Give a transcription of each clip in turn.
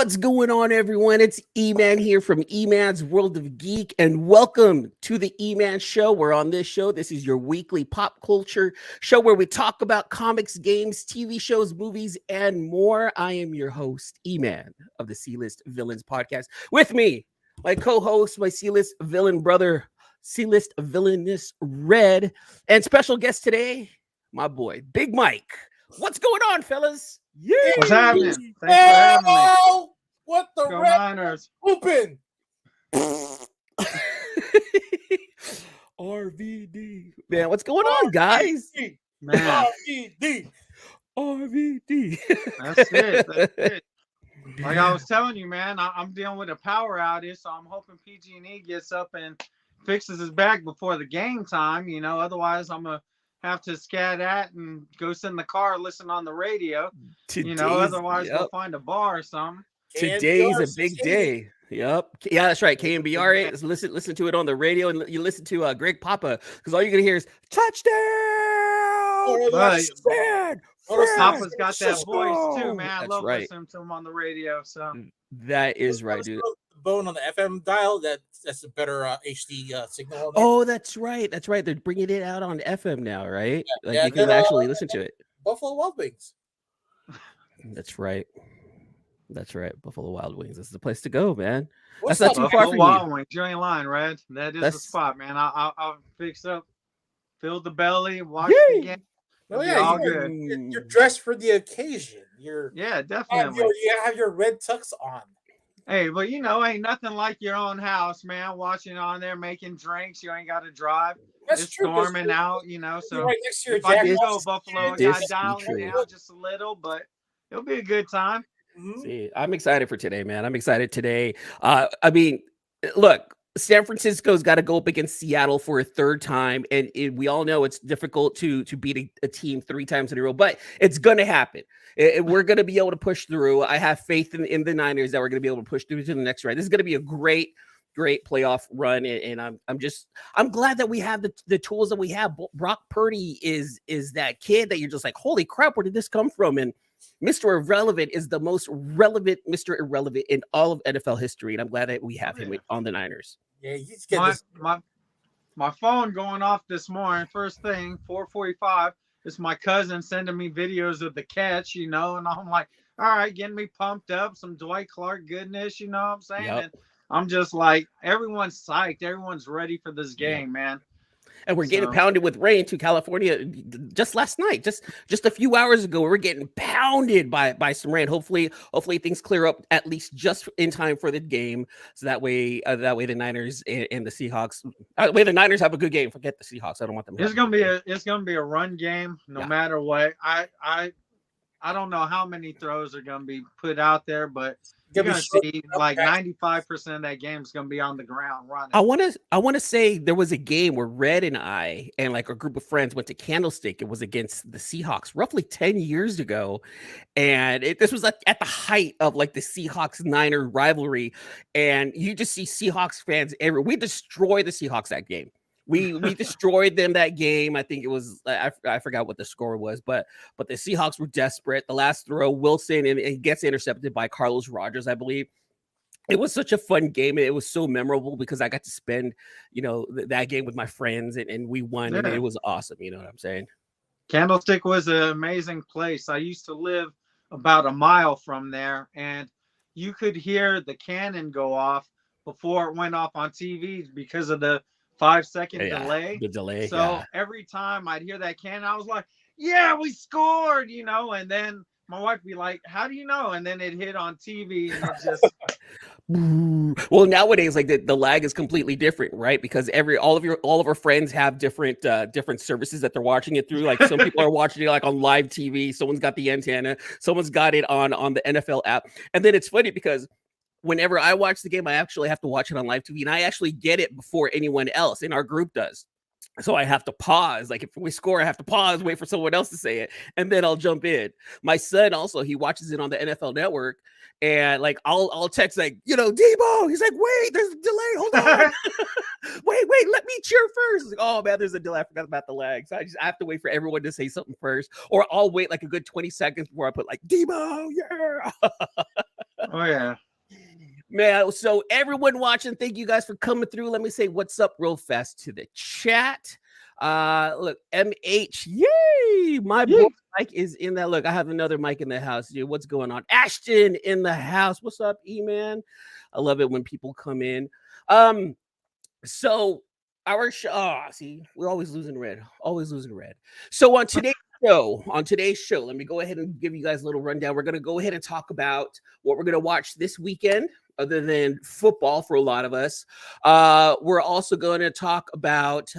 What's going on, everyone? It's Eman here from Eman's World of Geek, and welcome to the Eman Show. Where on this show, this is your weekly pop culture show where we talk about comics, games, TV shows, movies, and more. I am your host, Eman of the C-List Villains podcast. With me, my co-host, my C-List villain brother, C-List Villainous Red, and special guest today, my boy, Big Mike. What's going on, fellas? Yeah. What's happening? Thanks for having me. What the Go red Niners. Open. RVD. Man, what's going on, guys? Man. RVD. That's it. That's it. Like I was telling you, man, I'm dealing with a power outage, so I'm hoping PG&E gets up and fixes his back before the game time. You know, otherwise I'm gonna have to scat at and go sit in the car, listen on the radio. Otherwise we'll find a bar or something. Today's a big day. Yep. Yeah, that's right. KMBR. Listen to it on the radio, and you listen to Greg Papa, because all you're gonna hear is touchdown. Papa's got that voice too, man. I love listening to him on the radio. So that is right, dude. Bone on the FM dial. That's a better HD signal. Oh, that's right. That's right. They're bringing it out on FM now, right? You can actually listen to it. Buffalo Wild Wings. That's right. That's right. Buffalo Wild Wings. This is the place to go, man. That's not too far from Wild Wings. You ain't lying, Red. That's the spot, man. I'll fix up, fill the belly, watch the game. Oh yeah, you're dressed for the occasion. Definitely. You have your red tux on. Hey, but ain't nothing like your own house, man. Watching on there, making drinks. You ain't got to drive. It's storming out, So right next to your if I do go Buffalo, I got dialing down just a little, but it'll be a good time. Mm-hmm. See, I'm excited for today, man. I'm excited today. Look, San Francisco's got to go up against Seattle for a third time, and we all know it's difficult to beat a team 3 times in a row, but it's going to happen. We're going to be able to push through. I have faith in the Niners that we're going to be able to push through to the next round. This is going to be a great playoff run, and I'm glad that we have the tools that we have. Brock Purdy is that kid that you're just like, holy crap, where did this come from? And Mr. Irrelevant is the most relevant Mr. Irrelevant in all of NFL history, and I'm glad that we have him on the Niners. Yeah, my phone going off this morning. First thing, 4:45. It's my cousin sending me videos of the catch, and I'm like, all right, getting me pumped up. Some Dwight Clark goodness, you know what I'm saying? Yep. And I'm just like, everyone's psyched. Everyone's ready for this game, man. And we're getting pounded with rain to California just last night, just a few hours ago. We're getting pounded by some rain. Hopefully things clear up at least just in time for the game, so that way the Niners and the Seahawks, the Niners have a good game. Forget the Seahawks. I don't want them. It's gonna be a run game, no matter what. I don't know how many throws are gonna be put out there, but you're gonna see like 95% of that game is gonna be on the ground running. I want to say there was a game where Red and I and like a group of friends went to Candlestick. It was against the Seahawks roughly 10 years ago, and this was like at the height of like the Seahawks-Niner rivalry, and you just see Seahawks fans everywhere. We destroyed the Seahawks that game. We destroyed them that game. I think it was I forgot what the score was, but the Seahawks were desperate. The last throw, Wilson, and it gets intercepted by Carlos Rogers, I believe. It was such a fun game. It was so memorable because I got to spend, that game with my friends, and we won, and it was awesome. You know what I'm saying? Candlestick was an amazing place. I used to live about a mile from there, and you could hear the cannon go off before it went off on TV because of the 5-second delay. The delay. So every time I'd hear that cannon, I was like, yeah, we scored, and then my wife would be like, how do you know? And then it hit on TV, and it just well, nowadays, like the lag is completely different, right? Because all of our friends have different services that they're watching it through. Like some people are watching it like on live TV, someone's got the antenna, someone's got it on the NFL app. And then it's funny because whenever I watch the game, I actually have to watch it on live TV, and I actually get it before anyone else in our group does. So I have to pause. Like if we score, I have to pause, wait for someone else to say it, and then I'll jump in. My son also, he watches it on the NFL Network, and like I'll text like, Debo. He's like, wait, there's a delay. Hold on. wait, let me cheer first. Like, oh man, there's a delay. I forgot about the lag. So I have to wait for everyone to say something first, or I'll wait like a good 20 seconds before I put like Debo. Yeah. Oh yeah. Man, so everyone watching, thank you guys for coming through. Let me say what's up real fast to the chat. Look, MH, yay! My boy Mike is in that. Look, I have another Mike in the house. Dude, what's going on? Ashton in the house. What's up, E-Man? I love it when people come in. So our show, see, we're always losing red. So on today's show, let me go ahead and give you guys a little rundown. We're gonna go ahead and talk about what we're gonna watch this weekend, other than football for a lot of us. We're also going to talk about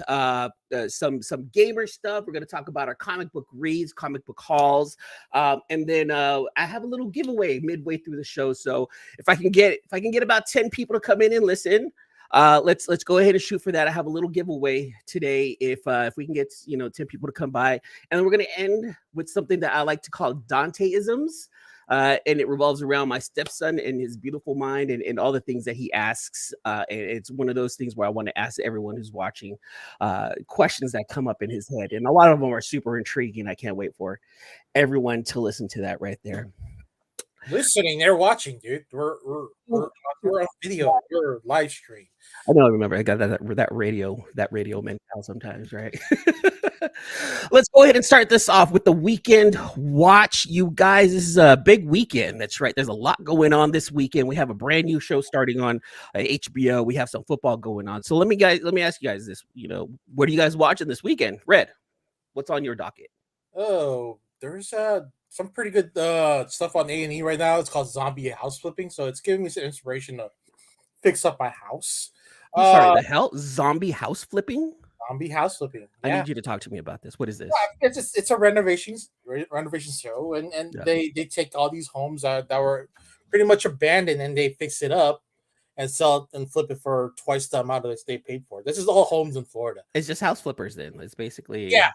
some gamer stuff. We're going to talk about our comic book reads, comic book hauls, and then I have a little giveaway midway through the show. So if I can get about 10 people to come in and listen, let's go ahead and shoot for that. I have a little giveaway today if we can get 10 people to come by, and then we're going to end with something that I like to call Dante-isms. And it revolves around my stepson and his beautiful mind and all the things that he asks. And it's one of those things where I want to ask everyone who's watching questions that come up in his head. And a lot of them are super intriguing. I can't wait for everyone to listen to that right there. Listening, they're watching, dude. We're on video. We're live stream. I know. I remember. I got that radio mental sometimes, right? Let's go ahead and start this off with the weekend watch, you guys. This is a big weekend. That's right. There's a lot going on this weekend. We have a brand new show starting on HBO. We have some football going on. So let me ask you guys this. What are you guys watching this weekend? Red, what's on your docket? Oh, there's some pretty good stuff on A&E right now. It's called Zombie House Flipping. So it's giving me some inspiration to fix up my house. I'm sorry, the hell? Zombie house flipping? Zombie house flipping. Yeah. I need you to talk to me about this. What is this? It's a renovation show, and yeah. they take all these homes that were pretty much abandoned, and they fix it up and sell it and flip it for twice the amount that they paid for. This is all homes in Florida. It's just house flippers then. It's basically yeah.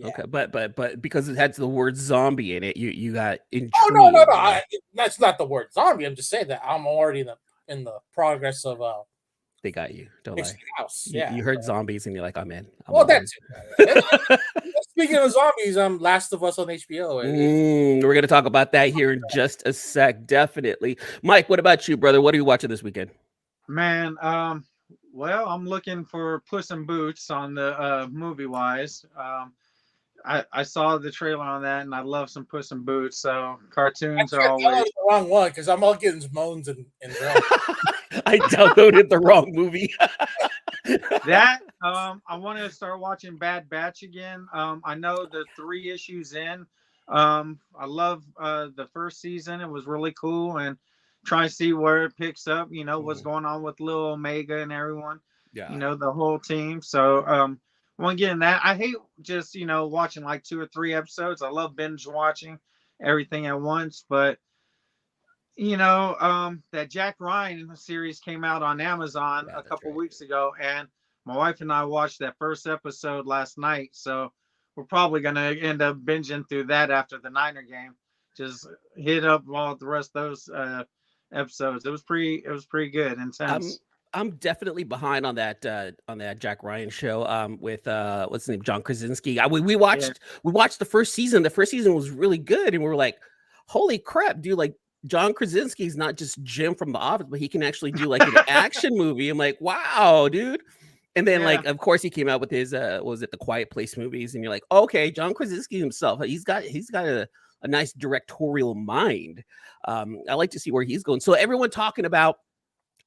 Okay, but because it had the word zombie in it, you got intrigued. Oh no. That's not the word zombie. I'm just saying that I'm already in the progress of they got you. Don't lie. House. You heard zombies and you're like, I'm in. That's speaking of zombies, Last of Us on HBO. We're gonna talk about that here in just a sec. Definitely. Mike, what about you, brother? What are you watching this weekend? Man, well, I'm looking for Puss in Boots on the movie wise. I saw the trailer on that, and I love some Puss in Boots. So cartoons are always the wrong one because I'm all getting moans and I downloaded the wrong movie. That I want to start watching Bad Batch again. I know the 3 issues in. I love the first season. It was really cool, and try to see where it picks up. What's going on with Lil Omega and everyone. Yeah. The whole team. So want to get in that. I hate just watching like 2 or 3 episodes. I love binge watching everything at once, but that Jack Ryan series came out on Amazon a couple weeks ago, and my wife and I watched that first episode last night. So we're probably going to end up binging through that after the Niner game. Just hit up all the rest of those episodes. It was pretty good, intense. I'm definitely behind on that Jack Ryan show with what's his name, John Krasinski. We watched the first season. The first season was really good, and we were like, holy crap, dude! Like, John Krasinski is not just Jim from The Office, but he can actually do like an action movie. I'm like, wow, dude. And then like, of course, he came out with his what was it, the Quiet Place movies, and you're like, okay, John Krasinski himself, he's got a nice directorial mind. I like to see where he's going. So everyone talking about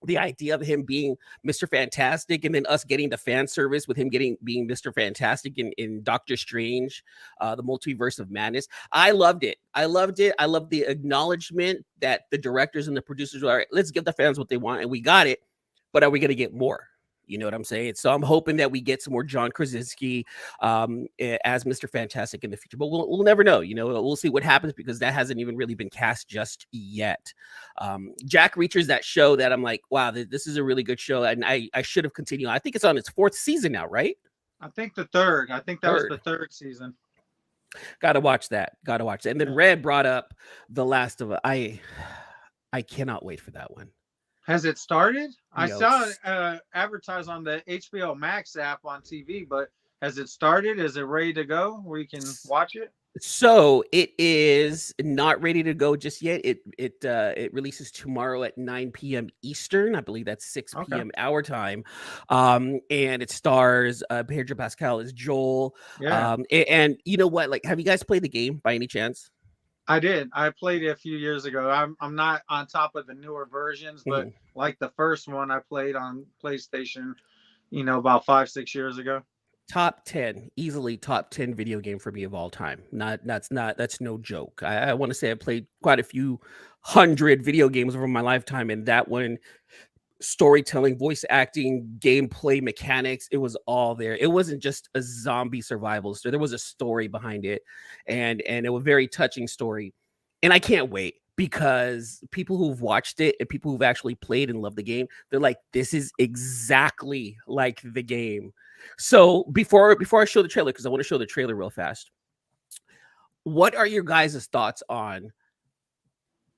the idea of him being Mr. Fantastic, and then us getting the fan service with him being Mr. Fantastic in Doctor Strange, the Multiverse of Madness. I loved it. I loved the acknowledgement that the directors and the producers were, all right, let's give the fans what they want, and we got it, but are we going to get more? You know what I'm saying? So I'm hoping that we get some more John Krasinski as Mr. Fantastic in the future, but we'll never know. We'll see what happens because that hasn't even really been cast just yet. Jack Reacher's that show that I'm like, wow, this is a really good show, and I should have continued. I think it's on its 4th season now, right? I think the 3rd. I think that was the 3rd season. Gotta watch that. And then Red brought up The Last of Us. I cannot wait for that one. Has it started? I saw it advertised on the HBO Max app on TV, but Has it started? Is it ready to go where you can watch it? So it is not ready to go just yet. It releases tomorrow at 9 p.m. Eastern. I believe that's 6 Okay. p.m. our time. And it stars Pedro Pascal as Joel. Yeah, And you know what? Like, have you guys played the game by any chance? I did. I played it a few years ago. I'm not on top of the newer versions, but Mhm. like the first one I played on PlayStation, about 5-6 years ago. Top 10, easily top 10 video game for me of all time. That's no joke. I want to say I played quite a few hundred video games over my lifetime, and that one, storytelling, voice acting, gameplay mechanics, it was all there. It wasn't just a zombie survival story. There was a story behind it, and it was a very touching story. And I can't wait because people who've watched it and people who've actually played and loved the game, they're like, this is exactly like the game. So before I show the trailer, because I want to show the trailer real fast, what are your guys' thoughts on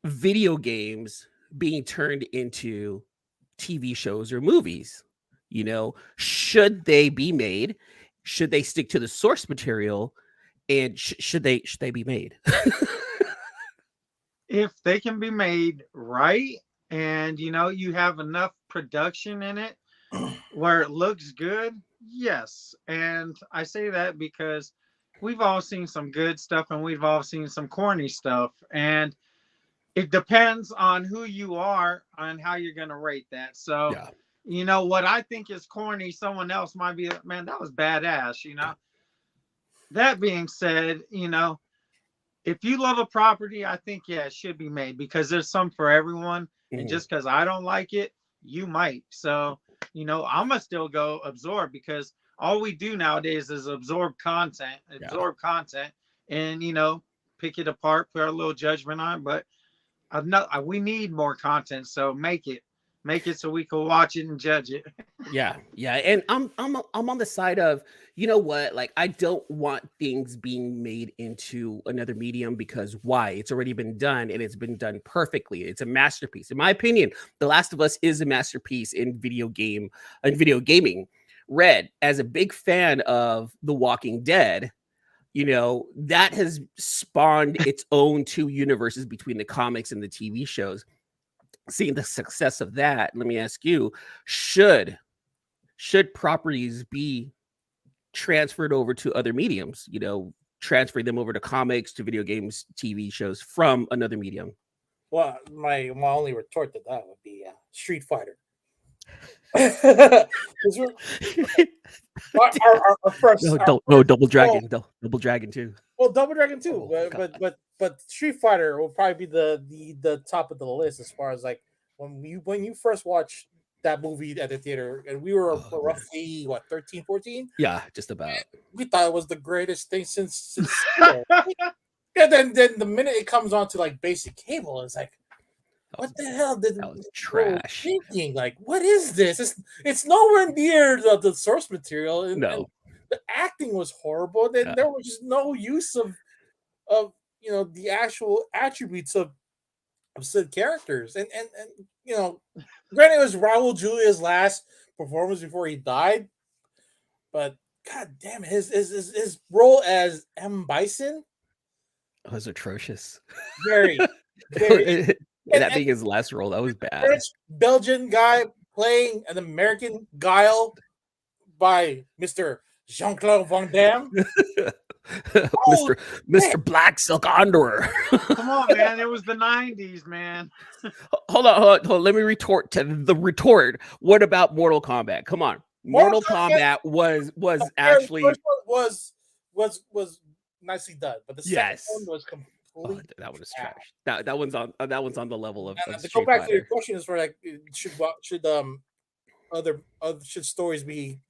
video games being turned into TV shows or movies? Should they be made? Should they stick to the source material? And should they be made? If they can be made right, and you have enough production in it where it looks good, yes. And I say that because we've all seen some good stuff and we've all seen some corny stuff, and it depends on who you are and how you're going to rate that. So Yeah. what I think is corny, someone else might be like, man, that was badass. That being said, if you love a property, I think, yeah, it should be made because there's some for everyone. And just because I don't like it, you might. So, I'm going to still go absorb, because all we do nowadays is absorb content, and, pick it apart, put our little judgment on it. But we need more content. So make it so we can watch it and judge it. Yeah, and I'm on the side of, you know what, like, I don't want things being made into another medium, because why? It's already been done, and it's been done perfectly. It's a masterpiece, in my opinion. The Last of Us is a masterpiece in video gaming. Red, as a big fan of The Walking Dead, that has spawned its own two universes between the comics and the TV shows. Seeing the success of that, let me ask you, should properties be transferred over to other mediums, transferring them over to comics, to video games, TV shows from another medium? Well, my only retort to that would be Street Fighter. 'Cause our first, no, Double Dragon, Double Dragon too. well, Double Dragon too, Oh, but Street Fighter will probably be the top of the list as far as like when you first watched that movie at the theater, and we were roughly 13, 14. Yeah, just about. We thought it was the greatest thing since yeah. Then the minute it comes on to like basic cable, it's like, what the hell did that was trash? Thinking? Like, what is this? It's nowhere near the source material. And the acting was horrible. Then there was just no use of the actual attributes of said characters. And granted, it was Raul Julia's last performance before he died, but god damn it, his role as M. Bison was atrocious. Very. That being his last role, that was bad. French Belgian guy playing an American Guile by Mr. Jean-Claude Van Damme. Mr. Black Silk Underwear. Come on, man. It was the 90s, man. Hold on. Let me retort to the retort. What about Mortal Kombat? Come on. Mortal Kombat was actually, the first one was nicely done, but the second one was completely. That one is trash. That one's on the level of. To go back to your question, is for like, should stories be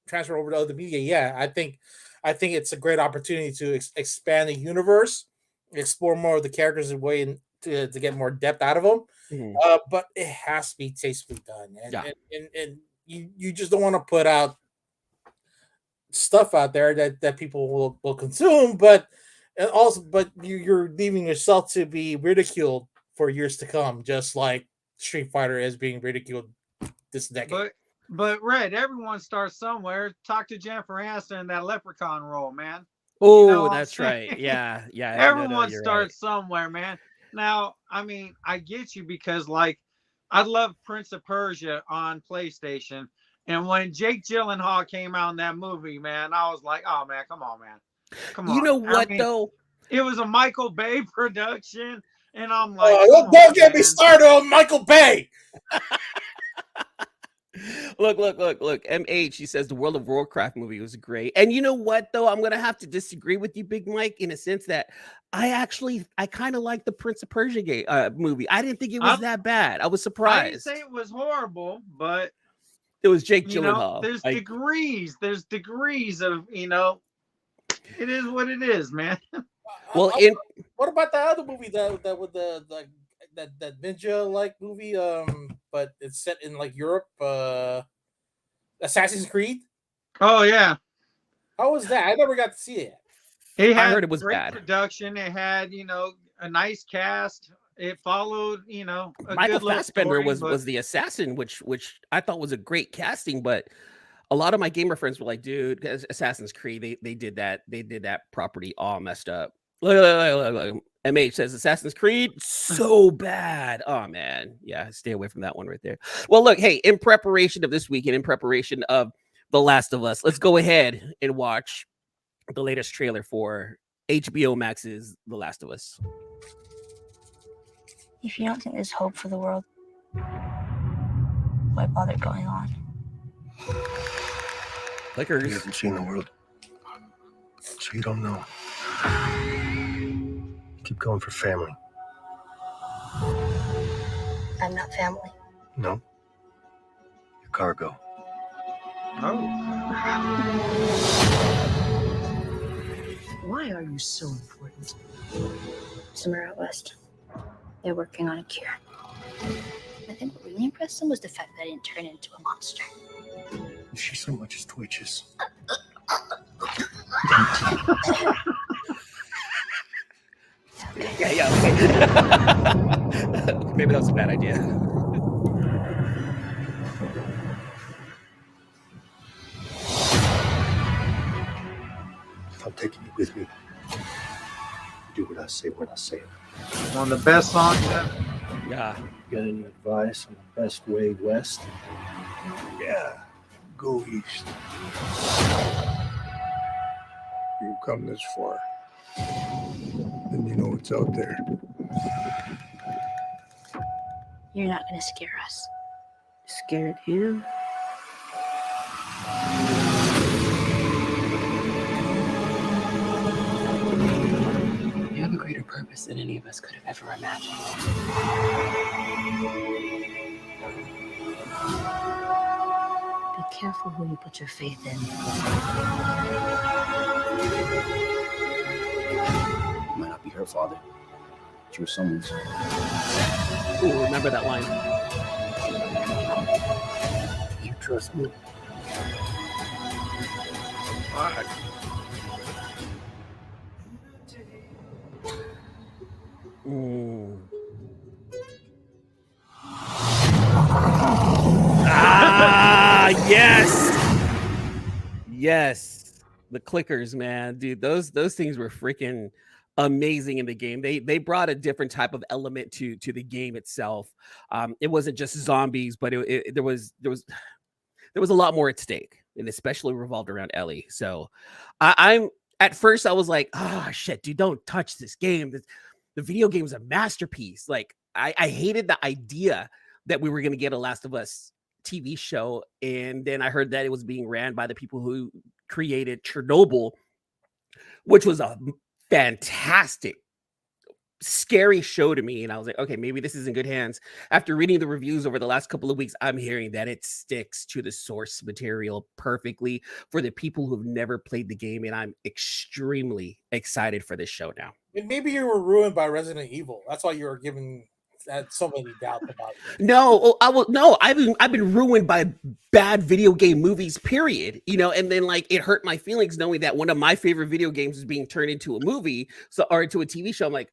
transferred over to other media? Yeah, I think it's a great opportunity to expand the universe, explore more of the characters in way to get more depth out of them. Mm-hmm. But it has to be tastefully done, and you just don't want to put out stuff out there that people will consume, but you're leaving yourself to be ridiculed for years to come, just like Street Fighter is being ridiculed this decade. But Red, everyone starts somewhere. Talk to Jennifer Aniston in that Leprechaun role, man. Oh, You know what I'm that's right. saying? Yeah, yeah. No, Everyone you're right. starts somewhere, man. Now, I mean, I get you because, like, I love Prince of Persia on PlayStation, and when Jake Gyllenhaal came out in that movie, man, I was like, oh man, come on, man, come You on. know I what mean, though? it was a Michael Bay production, and I'm like, come Don't on, get me man. started on Michael Bay. Look. MH, he says the World of Warcraft movie was great. And you know what, though? I'm going to have to disagree with you, Big Mike, in a sense that I kind of like the Prince of Persia movie. I didn't think it was that bad. I was I didn't say surprised. it was horrible, but It was Jake you know, Gyllenhaal. there's degrees. There's degrees of, you know, it is what it is, man. Well, what about that other movie that with that ninja like movie? But it's set in like Europe. Assassin's Creed. Oh yeah, How was that? I never got to see it. it I had heard it was great bad. production. It had, you know, a nice cast. It followed, you know, a Michael good little Fassbender story, was the assassin, which I thought was a great casting, but a lot of my gamer friends were like, dude, Assassin's Creed, they did that property all messed up. Look. MH says Assassin's Creed, so bad. Oh man. Yeah, stay away from that one right there. Well, look, hey, in preparation of this weekend, in preparation of The Last of Us, let's go ahead and watch the latest trailer for HBO Max's The Last of Us. If you don't think there's hope for the world, why bother going on? Clickers. You haven't seen the world, so you don't know. Keep going for family. I'm not family. No. Your cargo. Oh, Why are you so important? Somewhere out west, they're working on a cure. I think what really impressed them was the fact that I didn't turn into a monster. If she so much as twitches. Yeah, okay. Maybe that was a bad idea. If I'm taking you with me, do what I say when I say it. one of the best songs ever. Yeah. Got any advice on the best way west? Yeah, go east. You've come this far, then you know what's out there. You're not gonna scare us. Scared him? You have a greater purpose than any of us could have ever imagined. Be careful who you put your faith in. You might not be her father, but you're someone's. Ooh, remember that line. You trust me? Fuck. Ooh. Yes. Yes. The clickers, man. Dude, those things were freaking amazing in the game. They brought a different type of element to the game itself. It wasn't just zombies, but there was a lot more at stake, and especially revolved around Ellie. So I'm at first I was like, oh shit, dude, don't touch this game. The video game is a masterpiece. Like I hated the idea that we were going to get a Last of Us TV show. And then I heard that it was being ran by the people who created Chernobyl, which was a fantastic, scary show to me. And I was like, okay, maybe this is in good hands. After reading the reviews over the last couple of weeks, I'm hearing that it sticks to the source material perfectly for the people who've never played the game. And I'm extremely excited for this show now. Maybe you were ruined by Resident Evil. That's why you were giving that so many doubts about it. No, I've been ruined by bad video game movies, period. You know, and then like it hurt my feelings knowing that one of my favorite video games is being turned into a movie, or into a TV show. I'm like,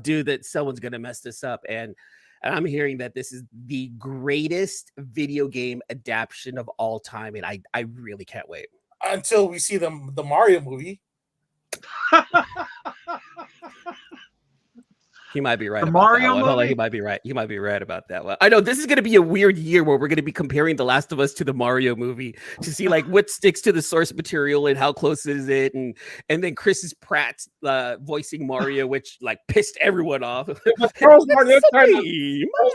dude, that someone's gonna mess this up. And And I'm hearing that this is the greatest video game adaptation of all time, and I really can't wait. Until we see the Mario movie. He might be right The about Mario that one. Hold on, movie? he might be right. He might be right about that one. I know this is going to be a weird year where we're going to be comparing The Last of Us to the Mario movie to see like what sticks to the source material and how close is it, and then Chris Pratt voicing Mario, which like pissed everyone off. Charles Martin,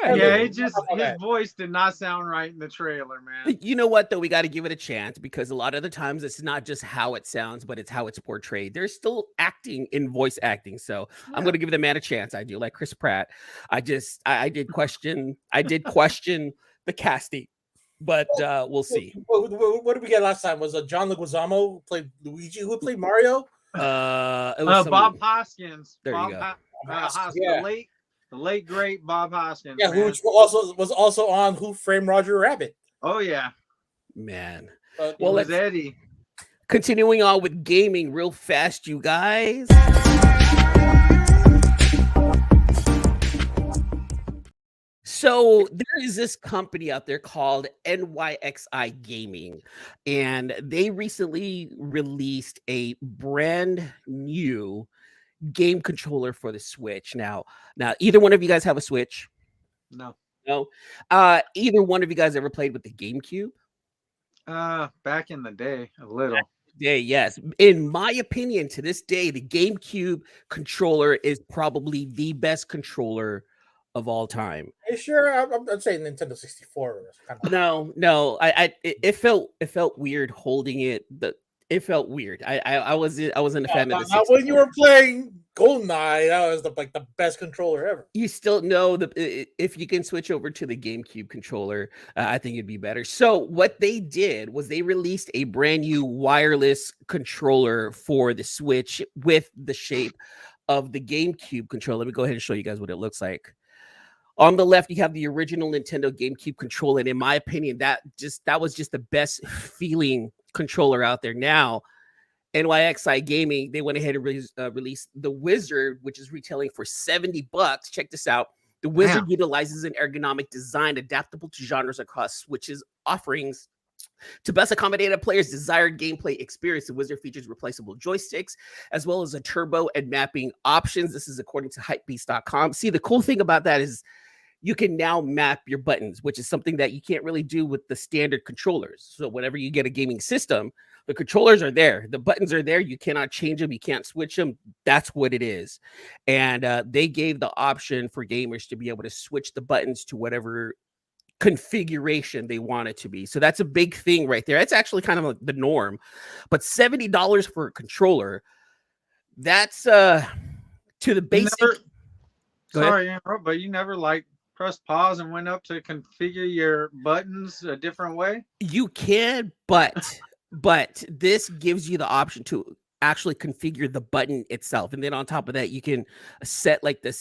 Yeah, his voice did not sound right in the trailer, man. You know what though? We got to give it a chance because a lot of the times it's not just how it sounds, but it's how it's portrayed. There's still acting in voice acting, so I'm going to give the man a chance. I do like Chris Pratt. I did question the casting, but we'll see. What did we get last time? Was John Leguizamo who played Luigi? Who played Mario? It was Bob Hoskins. There Bob you go. Hoskins, Yeah. the late great Bob Hoskins. Yeah, man. which was also on Who Framed Roger Rabbit. Oh yeah, Man. Well, well, let's- Eddie. Continuing on with gaming real fast, you guys. So there is this company out there called Nyxi Gaming, and they recently released a brand new game controller for the Switch. Now, either one of you guys have a Switch? No. No. Either one of you guys ever played with the GameCube? Back in the day, a little. Yeah, yes. In my opinion, to this day, the GameCube controller is probably the best controller of all time. Are you sure? I'm saying Nintendo 64. No. It felt weird holding it. It felt weird. I wasn't a fan of the 64. When you were playing GoldenEye, that was the best controller ever. You still know if you can switch over to the GameCube controller, I think it'd be better. So what they did was they released a brand new wireless controller for the Switch with the shape of the GameCube controller. Let me go ahead and show you guys what it looks like. On the left, you have the original Nintendo GameCube controller, and in my opinion, that was just the best feeling controller out there. Now, Nyxi Gaming, they went ahead and released the Wizard, which is retailing for $70. Check this out. The Wizard utilizes an ergonomic design adaptable to genres across Switch's offerings. To best accommodate a player's desired gameplay experience, the Wizard features replaceable joysticks, as well as a turbo and mapping options. This is according to hypebeast.com. See, the cool thing about that is you can now map your buttons, which is something that you can't really do with the standard controllers. So whenever you get a gaming system, the controllers are there. The buttons are there. You cannot change them. You can't switch them. That's what it is. And they gave the option for gamers to be able to switch the buttons to whatever configuration they want it to be. So that's a big thing right there. It's actually kind of the norm. But $70 for a controller, that's to the basic. Sorry, but you never pressed pause and went up to configure your buttons a different way? You can, but this gives you the option to actually configure the button itself, and then on top of that, you can set like the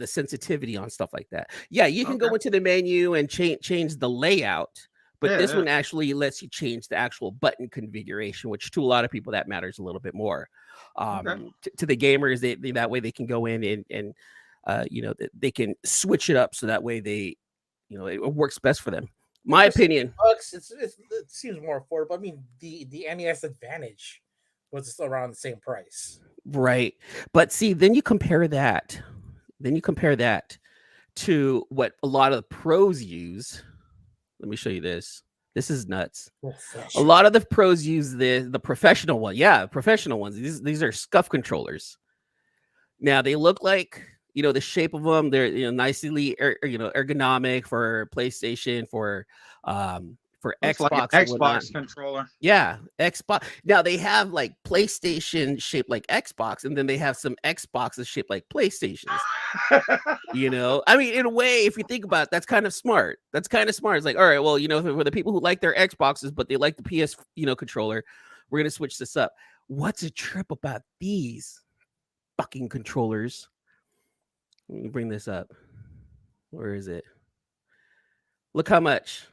sensitivity on stuff like that. Yeah, you can go into the menu and change the layout, but this one actually lets you change the actual button configuration, which to a lot of people that matters a little bit more. To the gamers, they that way they can go in and they can switch it up so that way they, it works best for them. My opinion. It seems more affordable. I mean, the NES Advantage was around the same price. Right. But see, then you compare that to what a lot of the pros use. Let me show you this. This is nuts. A lot of the pros use the professional one. Yeah, professional ones. These are SCUF controllers. Now they look like, the shape of them, they're nicely ergonomic for PlayStation, for Xbox, like Xbox controller. Yeah, Xbox. Now they have like PlayStation shaped like Xbox, and then they have some Xboxes shaped like PlayStations. I mean, in a way, if you think about it, that's kind of smart. It's like, all right, well, for the people who like their Xboxes, but they like the PS, controller, we're gonna switch this up. What's a trip about these fucking controllers? Let me bring this up. Where is it? Look how much.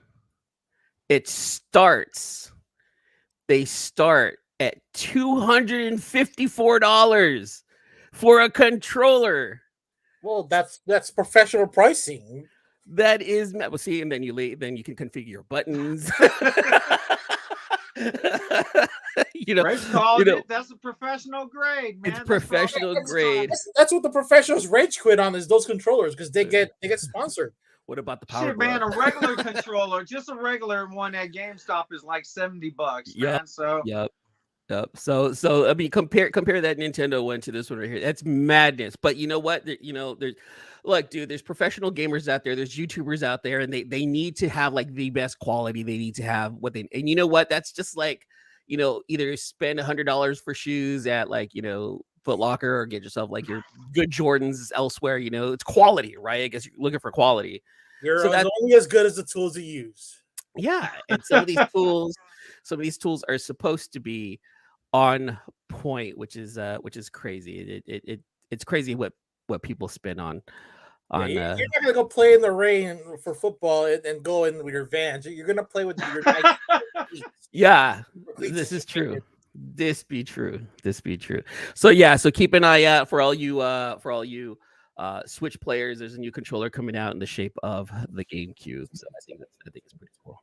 They start at $254 for a controller. Well, that's professional pricing. That is, well, see, and then then you can configure your buttons. Rage called it. That's a professional grade, man. It's professional grade. That's what the professionals rage quit on is those controllers because they get sponsored. What about the power? Shit, man, a regular controller, just a regular one at GameStop is like $70, man. So Yep. So I mean, compare that Nintendo one to this one right here. That's madness. But you know what? There's look, dude. There's professional gamers out there. There's YouTubers out there, and they need to have like the best quality. They need to have and you know what? That's just like, either spend $100 for shoes at like Foot Locker or get yourself like your good Jordans elsewhere. It's quality, right? I guess you're looking for quality. You're only as good as the tools you use. Yeah, and some of these tools are supposed to be on point, which is crazy. It's crazy what people spend on. You're not gonna go play in the rain for football and go in with your Vans. You're gonna play with your yeah. This is true. This be true. So keep an eye out for all you Switch players. There's a new controller coming out in the shape of the GameCube. So I think it's pretty cool.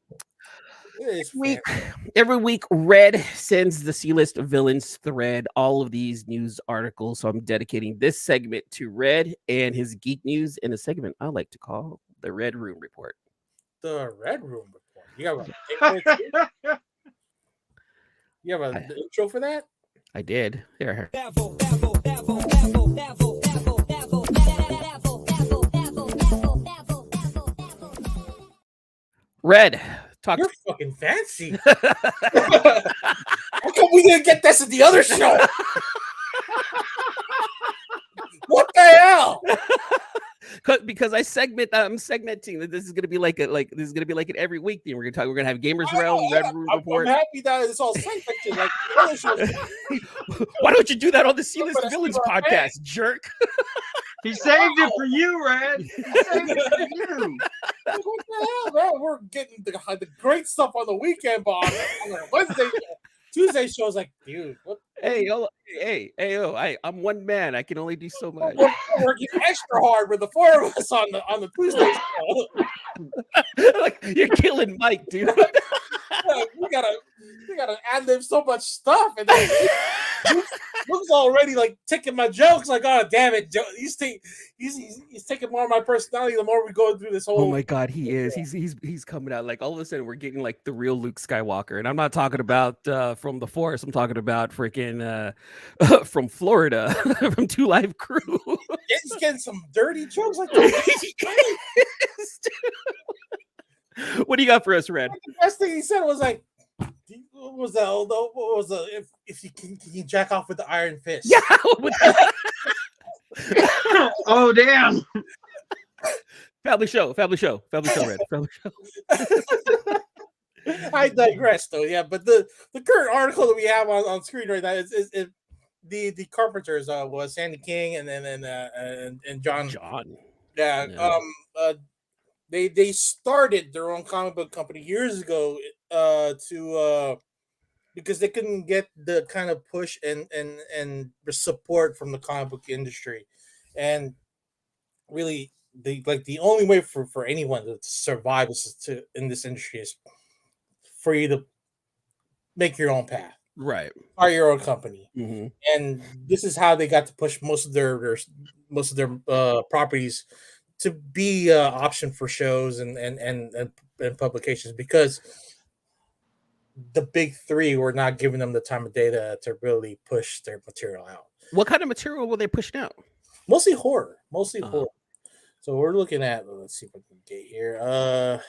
Every week, Red sends the C-list villains thread all of these news articles. So I'm dedicating this segment to Red and his geek news in a segment I like to call the Red Room Report. The Red Room Report. You have an intro for that? I did. Here. Red. You're fucking fancy. How come we didn't get this at the other show? What the hell? Because I'm segmenting. This is gonna be like an every week thing. We're gonna have Gamers Realm, Red Room Report. I'm happy that it's all segmented. Like the other shows. Why don't you do that on the C-List Villains podcast, jerk? He saved it for you, Red. He saved it for you. What the hell, man? We're getting the great stuff on the weekend, but on Wednesday, Tuesday shows like, dude, what? I'm one man. I can only do so much. We're working extra hard with the four of us on the Tuesday show. Like, you're killing Mike, dude. we gotta add them so much stuff, and then Luke's already like taking my jokes. Like, oh damn it, he's taking more of my personality the more we go through this whole. Oh my god, he is. He's coming out like all of a sudden we're getting like the real Luke Skywalker, and I'm not talking about from the Force. I'm talking about freaking from Florida, from Two Live Crew. He's getting some dirty jokes like that. What do you got for us, Red? The best thing he said was like, "What was that? What was the if you can you jack off with the iron fist?" Yeah. Oh damn! Family show, Red. Family show. I digress, though. Yeah, but the current article that we have on screen right now is the Carpenters was Sandy King and John. Yeah. They started their own comic book company years ago because they couldn't get the kind of push and support from the comic book industry, and really the only way for anyone to survive in this industry is for you to make your own path, right? Start your own company, and this is how they got to push most of their properties to be an option for shows and publications, because the big three were not giving them the time of day to really push their material out. What kind of material were they pushing out? Mostly horror. Horror. So we're looking at, let's see if I can get here.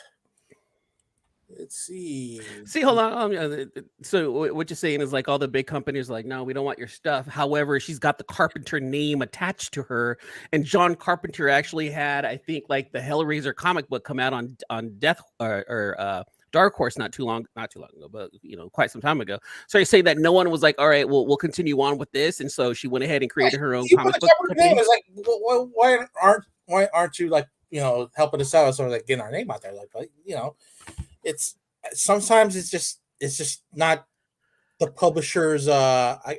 Let's see. Hold on. So what you're saying is like all the big companies are like, no, we don't want your stuff. However, she's got the Carpenter name attached to her, and John Carpenter actually had, I think, like the Hellraiser comic book come out on Death or Dark Horse not too long ago, but quite some time ago. So you're saying that no one was like, all right, we'll continue on with this, and so she went ahead and created her own comic book company. It's like, why aren't you like helping us out, sort of like getting our name out there, like it's sometimes it's just not the publisher's I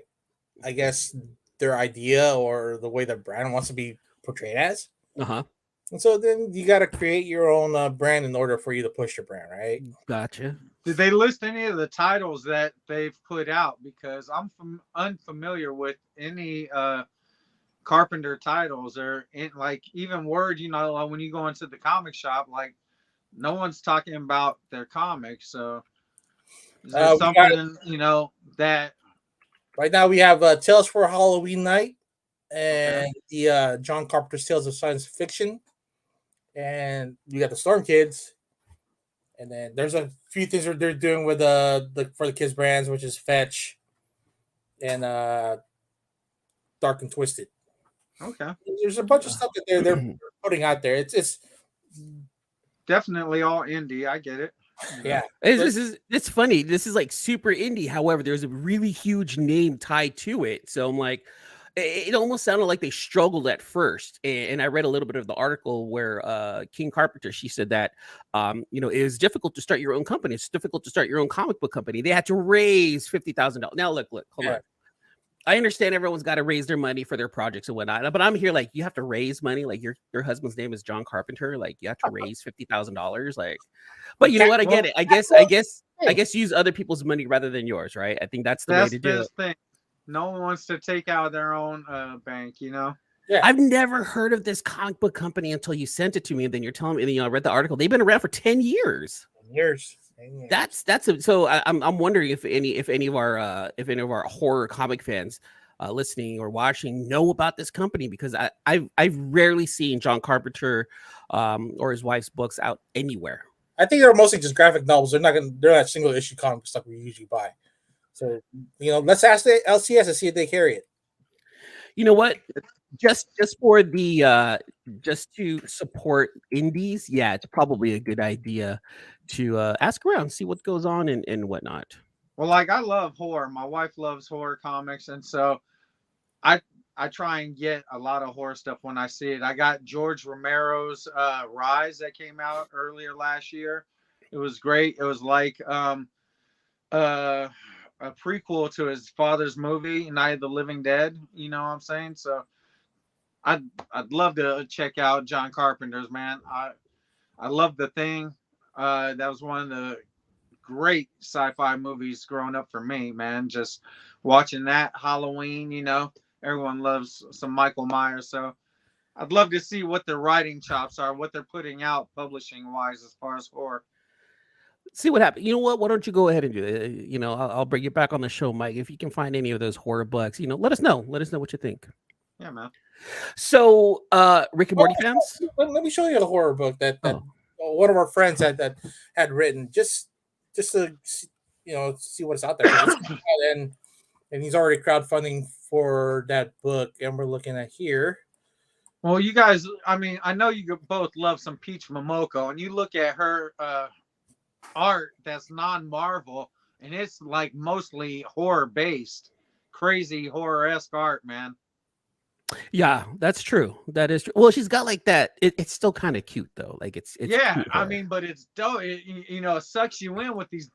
guess their idea or the way the brand wants to be portrayed as. And so then you got to create your own brand in order for you to push your brand, right? Gotcha. Did they list any of the titles that they've put out? Because I'm unfamiliar with any Carpenter titles, or in, like, even Word. Like when you go into the comic shop, like no one's talking about their comics. So is there something that right now we have Tales for Halloween Night and the John Carpenter's Tales of Science Fiction, and you got the Storm Kids, and then there's a few things that they're doing with for the kids brands, which is Fetch and Dark and Twisted. Okay. There's a bunch of stuff that they're putting out there. It's definitely all indie. I get it. Yeah. It's funny. This is like super indie. However, there's a really huge name tied to it. So I'm like, it almost sounded like they struggled at first. And I read a little bit of the article where King Carpenter, she said that, it was difficult to start your own company. It's difficult to start your own comic book company. They had to raise $50,000. Now, look, hold on. I understand everyone's got to raise their money for their projects and whatnot, but I'm here like, you have to raise money. Like your husband's name is John Carpenter. Like you have to raise $50,000. Like, but you know what? I get it. I guess use other people's money rather than yours, right? I think that's the way to do it. Thing. No one wants to take out their own bank, Yeah. I've never heard of this comic book company until you sent it to me, and then you're telling me. I read the article. They've been around for 10 years. That's so. I'm wondering if any of our horror comic fans listening or watching know about this company, because I've rarely seen John Carpenter or his wife's books out anywhere. I think they're mostly just graphic novels. They're not single issue comics like we usually buy. So let's ask the LCS to see if they carry it. You know what? Just for the just to support indies, yeah, it's probably a good idea to ask around, see what goes on and whatnot. Well, like I love horror. My wife loves horror comics, and so I try and get a lot of horror stuff when I see it. I got George Romero's Rise that came out earlier last year. It was great. It was like a prequel to his father's movie, Night of the Living Dead. You know what I'm saying? So I'd love to check out John Carpenter's, man. I love The Thing. That was one of the great sci-fi movies growing up for me, man. Just watching that. Halloween, everyone loves some Michael Myers. So I'd love to see what their writing chops are, what they're putting out publishing wise as far as horror. See what happens. You know what? Why don't you go ahead and do it? I'll bring you back on the show, Mike. If you can find any of those horror books, let us know. Let us know what you think. Yeah, man. So, Rick and Morty fans, let me show you a horror book that one of our friends had written just to see what's out there. and he's already crowdfunding for that book, and we're looking at here. Well, you guys, I know you both love some Peach Momoko, and you look at her art that's non-Marvel, and it's like mostly horror based, crazy horror-esque art, man. Yeah, that's true. That is true. Well, she's got like that. It's still kind of cute though. Like it's yeah. But it's dope. It sucks you in with these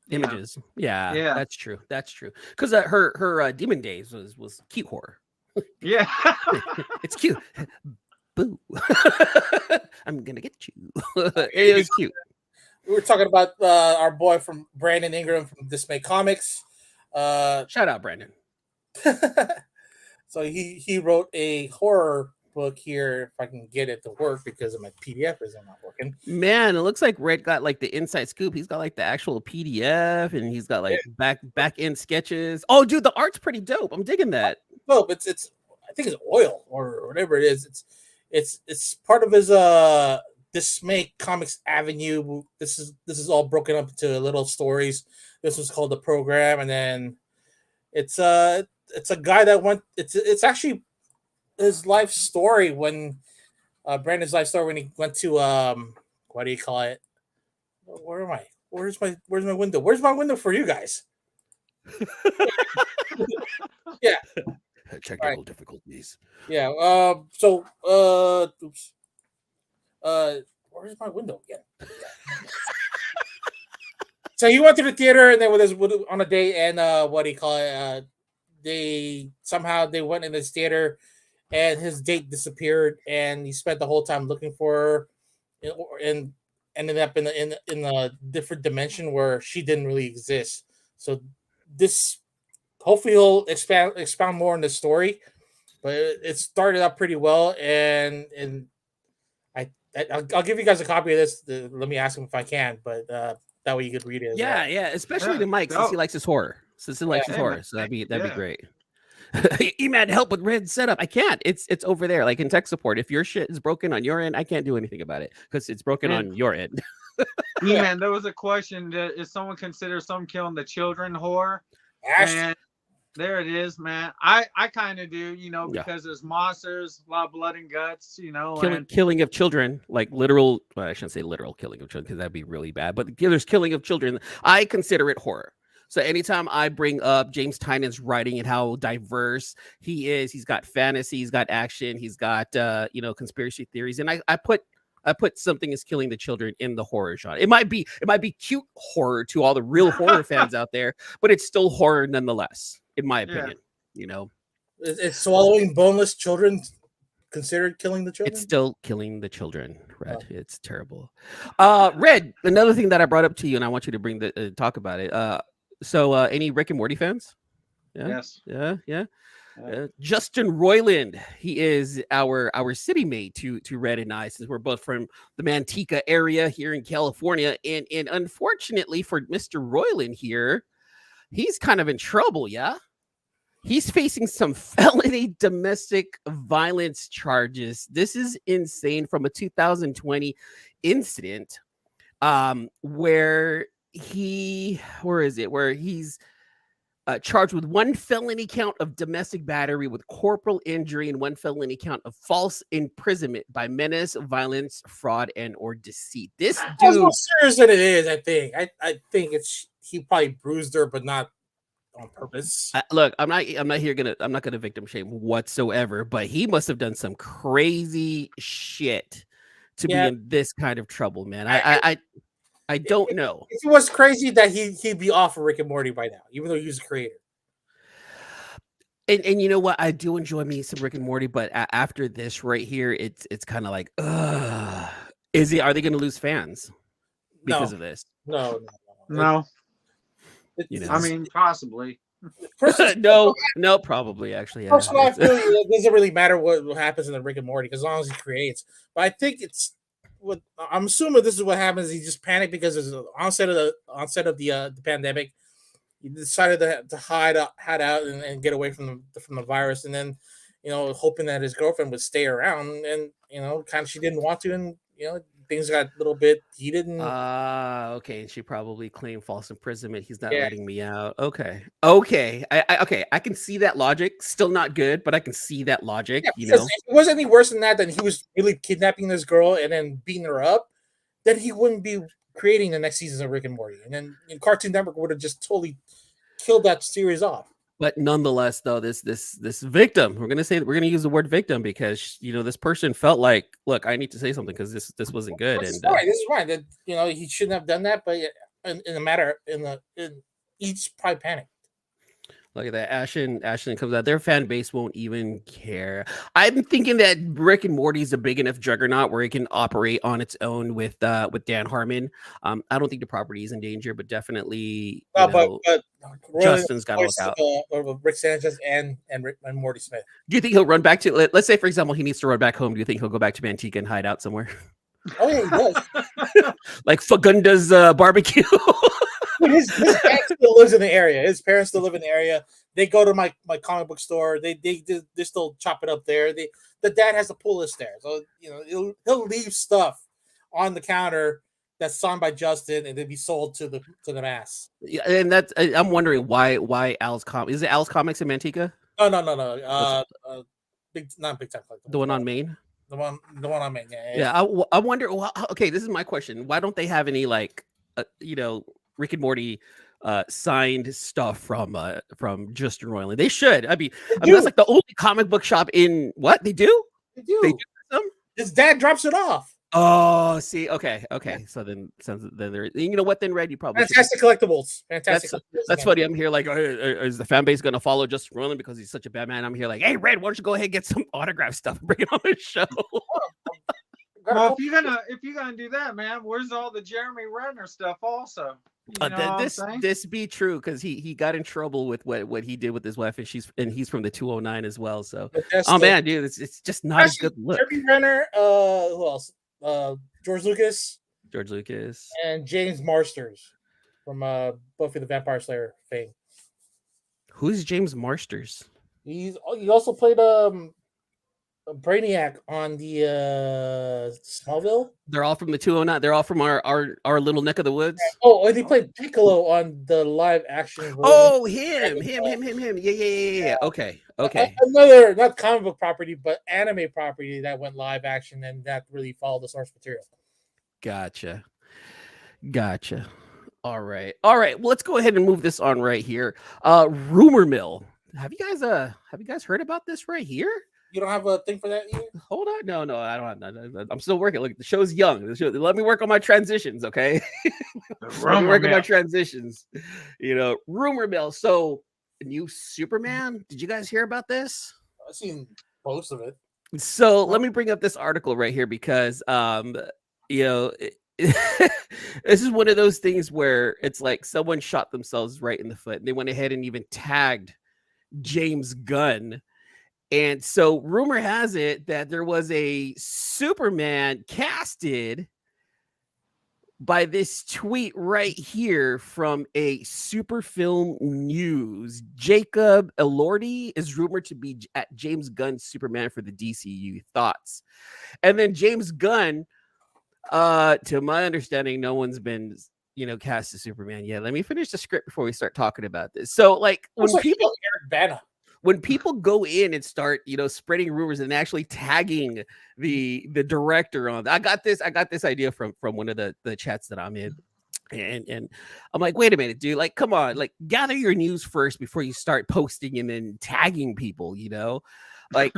images. Yeah, that's true. That's true. Because her Demon Days was cute horror. Yeah, it's cute. Boo! I'm gonna get you. It was cute. We were talking about our boy from Brandon Ingram from Dismay Comics. Shout out, Brandon. So he wrote a horror book here. If I can get it to work, because my PDF is not working. Man, it looks like Red got like the inside scoop. He's got like the actual PDF, and he's got like back end sketches. Oh, dude, the art's pretty dope. I'm digging that. Dope. It's I think it's oil or whatever it is. It's part of his Dismay Comics Avenue. This is all broken up into little stories. This was called The Program, and then it's a guy that went. It's actually his life story when Brandon's life story when he went to what do you call it? Where am I? Where's my window? Where's my window for you guys? Yeah. Technical difficulties. Yeah. So oops. Where's my window again? So he went to the theater and then on a date, and what do you call it? They went in this theater. and his date disappeared, and he spent the whole time looking for her, and ended up in a different dimension where she didn't really exist. So this hopefully he'll expound more on the story, but it started out pretty well, and I'll give you guys a copy of this. Let me ask him if I can, but that way you could read it. Yeah, well. yeah, especially to Mike since he likes his horror. Since he likes his horror, so that'd be great. Eman, help with red setup. I can't. It's over there, like in tech support. If your shit is broken on your end, I can't do anything about it because it's broken on your end. Man, there was a question that is someone considers some killing the children horror? Ash, And there it is, man. I kind of do, because there's monsters, a lot of blood and guts, Killing of children, like literal. Well, I shouldn't say literal killing of children because that'd be really bad. But there's killing of children. I consider it horror. So anytime I bring up James Tynan's writing and how diverse he is, he's got fantasy, he's got action, he's got conspiracy theories, and I put something is killing the children in the horror genre. It might be cute horror to all the real horror fans out there, but it's still horror nonetheless, in my opinion. Is swallowing boneless children considered killing the children? It's still killing the children, Red. Oh. It's terrible. Red, another thing that I brought up to you, and I want you to talk about it. So any Rick and Morty fans? Yeah? Yes. Yeah. Justin Roiland, he is our city mate to Red and I, since we're both from the Manteca area here in California. And unfortunately for Mr. Roiland here, he's kind of in trouble, yeah? He's facing some felony domestic violence charges. This is insane, from a 2020 incident where he's charged with one felony count of domestic battery with corporal injury and one felony count of false imprisonment by menace, violence, fraud, and or deceit. This dude, more serious than it is. I think he probably bruised her, but not on purpose. Look, I'm not gonna victim shame whatsoever, but he must have done some crazy shit to be in this kind of trouble, man. I don't know. It was crazy that he'd be off of Rick and Morty by now, even though he's a creator. And you know what? I do enjoy me some Rick and Morty, but after this right here, it's kind of like, are they going to lose fans because of this? No. I mean, possibly. No, probably actually. Yeah. Personally, I feel it doesn't really matter what happens in the Rick and Morty, as long as he creates. But I think I'm assuming this is what happens. He just panicked because of the onset of the pandemic. He decided to hide out and get away from the virus, and then hoping that his girlfriend would stay around, and kind of she didn't want to, and things got a little bit heated. And okay, and she probably claimed false imprisonment. He's not letting me out. Okay. I can see that logic. Still not good, but I can see that logic. If it was any worse than that, then he was really kidnapping this girl and then beating her up, then he wouldn't be creating the next season of Rick and Morty, and then Cartoon Network would have just totally killed that series off. But nonetheless, though, this victim, we're gonna use the word victim because this person felt like, look, I need to say something because this wasn't good. This is right. That he shouldn't have done that, but each probably panicked. Look at that. Ashton comes out. Their fan base won't even care. I'm thinking that Rick and Morty is a big enough juggernaut where it can operate on its own with Dan Harmon. I don't think the property is in danger, but definitely but Justin's got to look out. Rick Sanchez and Morty Smith. Do you think he'll run back to? Let's say, for example, he needs to run back home. Do you think he'll go back to Manteca and hide out somewhere? Oh yeah, he does. Like Fagunda's barbecue. His dad still lives in the area. His parents still live in the area. They go to my comic book store. They still chop it up there. The dad has a pull list there, so he'll leave stuff on the counter that's signed by Justin and then be sold to the mass. Yeah, and I'm wondering why Al's Comics. Is it Al's Comics in Manteca? No. Not Big Time. The one on Main. The one on Main. Yeah. I wonder. Well, okay, this is my question. Why don't they have any Rick and Morty signed stuff from Justin Roiland? They should. I mean that's like the only comic book shop in what they do. They do. His dad drops it off. Oh, see, okay. So then there. You know what? Then Red, you probably should. Fantastic collectibles. Fantastic. That's funny. I'm here like, is the fan base gonna follow Justin Roiland because he's such a bad man? I'm here like, hey, Red, why don't you go ahead and get some autograph stuff and bring it on the show? Well, if you're gonna do that, man, where's all the Jeremy Renner stuff also? You know what I'm saying? This be true because he got in trouble with what he did with his wife, and he's from the 209 as well. So, man, dude, it's just not a good look. Jeremy Renner, who else? George Lucas, and James Marsters from Buffy the Vampire Slayer fame. Who's James Marsters? He also played Brainiac on the Smallville. They're all from the 209. They're all from our little neck of the woods. Oh, and he played Piccolo on the live action. Oh, him. Yeah. Okay. Another not comic book property, but anime property that went live action and that really followed the source material. Gotcha. All right. Well, let's go ahead and move this on right here. Rumor mill. Have you guys heard about this right here? You don't have a thing for that either? Hold on. No, I don't have that. I'm still working. Look, the show's young. Let me work on my transitions, okay? Let me work on my transitions. Rumor mill. So, new Superman. Did you guys hear about this? I've seen most of it. So, let me bring up this article right here because, this is one of those things where it's like someone shot themselves right in the foot. And they went ahead and even tagged James Gunn. And so rumor has it that there was a Superman casted by this tweet right here from a Superfilm News. Jacob Elordi is rumored to be at James Gunn's Superman for the DCU. Thoughts? And then James Gunn, to my understanding, no one's been cast as Superman yet. Let me finish the script before we start talking about this. So like Eric Bana. When people go in and start, spreading rumors and actually tagging the director on, I got this idea from one of the chats that I'm in, and I'm like, wait a minute, dude, like, come on, like, gather your news first before you start posting and then tagging people, like,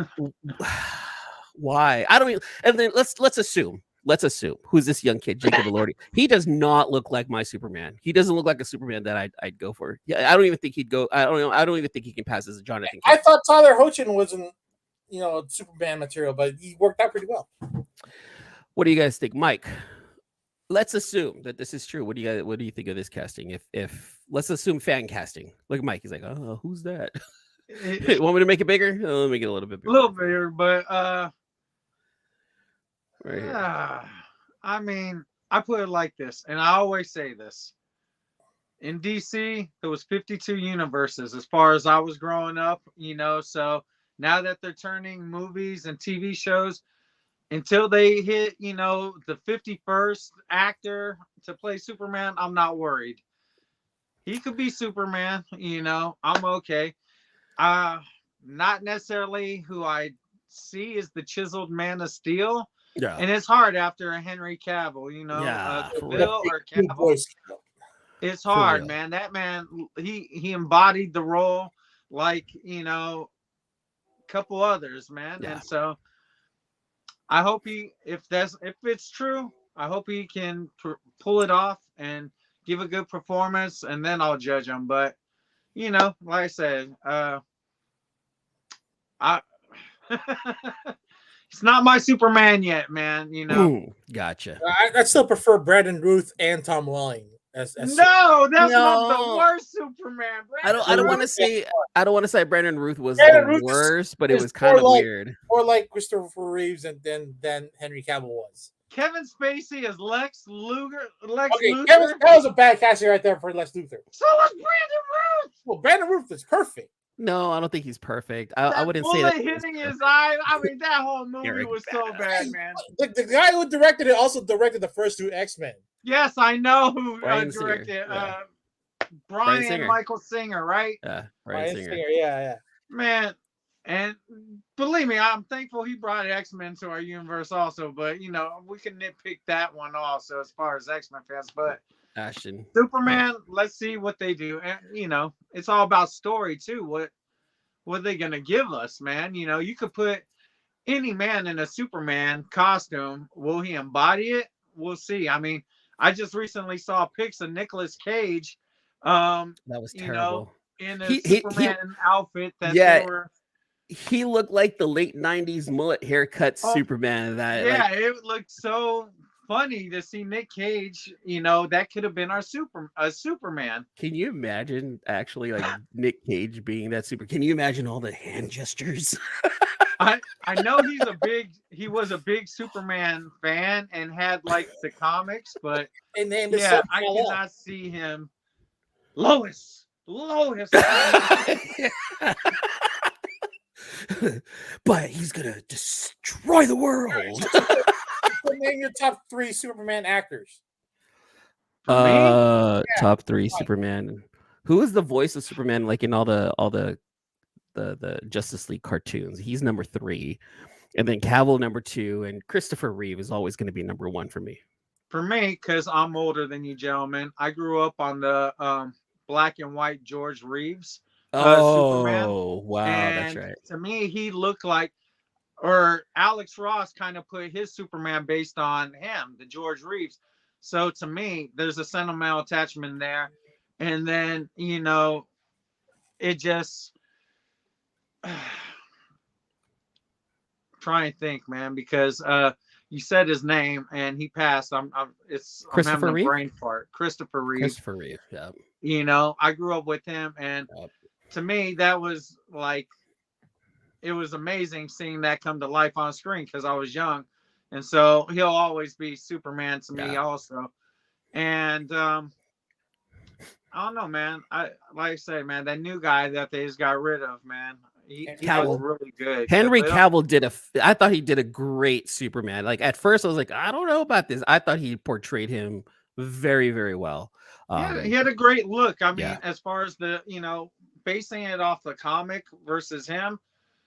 why? I don't even. And then let's assume. Who's this young kid, Jacob Elordi? He does not look like my Superman. He doesn't look like a Superman that I'd go for. Yeah, I don't even think he'd go. I don't even think he can pass as a Jonathan. I thought Tyler Hoechlin wasn't, Superman material, but he worked out pretty well. What do you guys think, Mike? Let's assume that this is true. What do you think of this casting? If let's assume fan casting. Look at Mike. He's like, oh, who's that? Want me to make it bigger? Let me make it a little bit bigger. A little bigger, but right. I mean, I put it like this, and I always say this. In DC, there was 52 universes as far as I was growing up, so now that they're turning movies and TV shows, until they hit, the 51st actor to play Superman, I'm not worried. He could be Superman, I'm okay. Not necessarily who I see as the chiseled Man of Steel. Yeah. And it's hard after a Henry Cavill, Bill or Cavill. It's hard, man. That man, he embodied the role like, a couple others, man. Yeah. And so I hope if it's true, I hope he can pull it off and give a good performance, and then I'll judge him. But, like I said, it's not my Superman yet, man. Gotcha. I still prefer Brandon Routh and Tom Welling. That's not the worst Superman. I don't want to say Brandon Routh was the worst, but it was kind of weird. Or like Christopher Reeves and then Henry Cavill was. Kevin Spacey as Lex Luthor. That was a bad casting right there for Lex Luthor. So was Brandon Routh. Well, Brandon Routh is perfect. No, I don't think he's perfect. I wouldn't say that. Hitting his eye. I mean, that whole movie was so bad, man. The guy who directed it also directed the first two X-Men. Yes, I know who directed. Brian Michael Singer, right? Yeah, Brian Singer. Yeah. Man, and believe me, I'm thankful he brought X-Men to our universe also. But we can nitpick that one also as far as X-Men fans. But Ashton, Superman, let's see what they do. And it's all about story too. What are they gonna give us, man? You could put any man in a Superman costume, will he embody it? We'll see. I mean, I just recently saw pics of Nicolas Cage, That was you know, terrible. in a He Superman outfit that they yeah, were. he looked like the late 90s mullet haircut Oh, Superman. That yeah, like it looked so funny to see Nick Cage. You know, that could have been our Superman. can you imagine actually like Nick Cage being that super? Can you imagine all the hand gestures? I know he was a big Superman fan and had like the comics, but And name is yeah, so I fell off. cannot see him. Lois. But he's gonna destroy the world. Name your top 3 Superman actors. Top 3 Superman. Who is the voice of Superman like in all the Justice League cartoons? He's number 3. And then Cavill number 2, and Christopher Reeve is always going to be number 1 for me. For me, because I'm older than you gentlemen, I grew up on the black and white George Reeves Superman. Oh, wow, And that's right. to me, he looked like, or Alex Ross kind of put his Superman based on him, the George Reeves. So to me, there's a sentimental attachment there. And then, you know, it just try and think, man, because you said his name and he passed. I'm having a Reeve? brain fart. Christopher Reeve. Christopher Reeve, yeah. You know, I grew up with him, and to me, that was like, it was amazing seeing that come to life on screen because I was young, and so he'll always be Superman to me also. And I don't know, man. Like I say, man, that new guy that they just got rid of, man. He was really good. Henry Cavill I thought he did a great Superman. Like at first I was like, I don't know about this. I thought he portrayed him very, very well. Yeah, he had a great look. I mean, as far as the, you know, basing it off the comic versus him,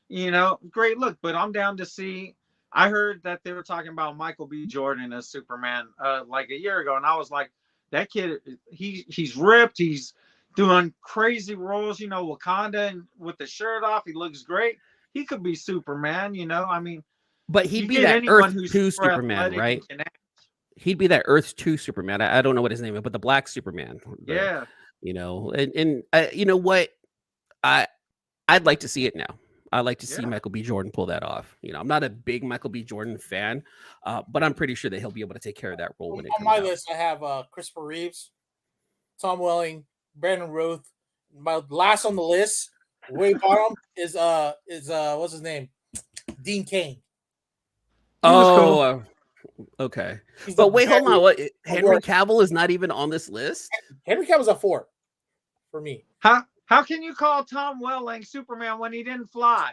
you know, great look. But I'm down to see. I heard that they were talking about Michael B. Jordan as Superman like a year ago, and I was like, that kid, he's ripped. He's doing crazy roles, you know, Wakanda and with the shirt off, he looks great. He could be Superman, you know. I mean, but he'd be that Earth 2 Superman, right? He'd be that Earth 2 Superman. I don't know what his name is, but the black Superman. Yeah. You know, and you know what? I'd like to see it now. I'd like to see Michael B. Jordan pull that off. You know, I'm not a big Michael B. Jordan fan, but I'm pretty sure that he'll be able to take care of that role when it comes on my out. list, I have Christopher Reeves, Tom Welling, Brandon Routh. My last on the list, way bottom, is what's his name? Dean Cain. Oh, okay. But wait, hold on. What? Henry Cavill is not even on this list? Henry Cavill's a 4 for me. How can you call Tom Welling Superman when he didn't fly?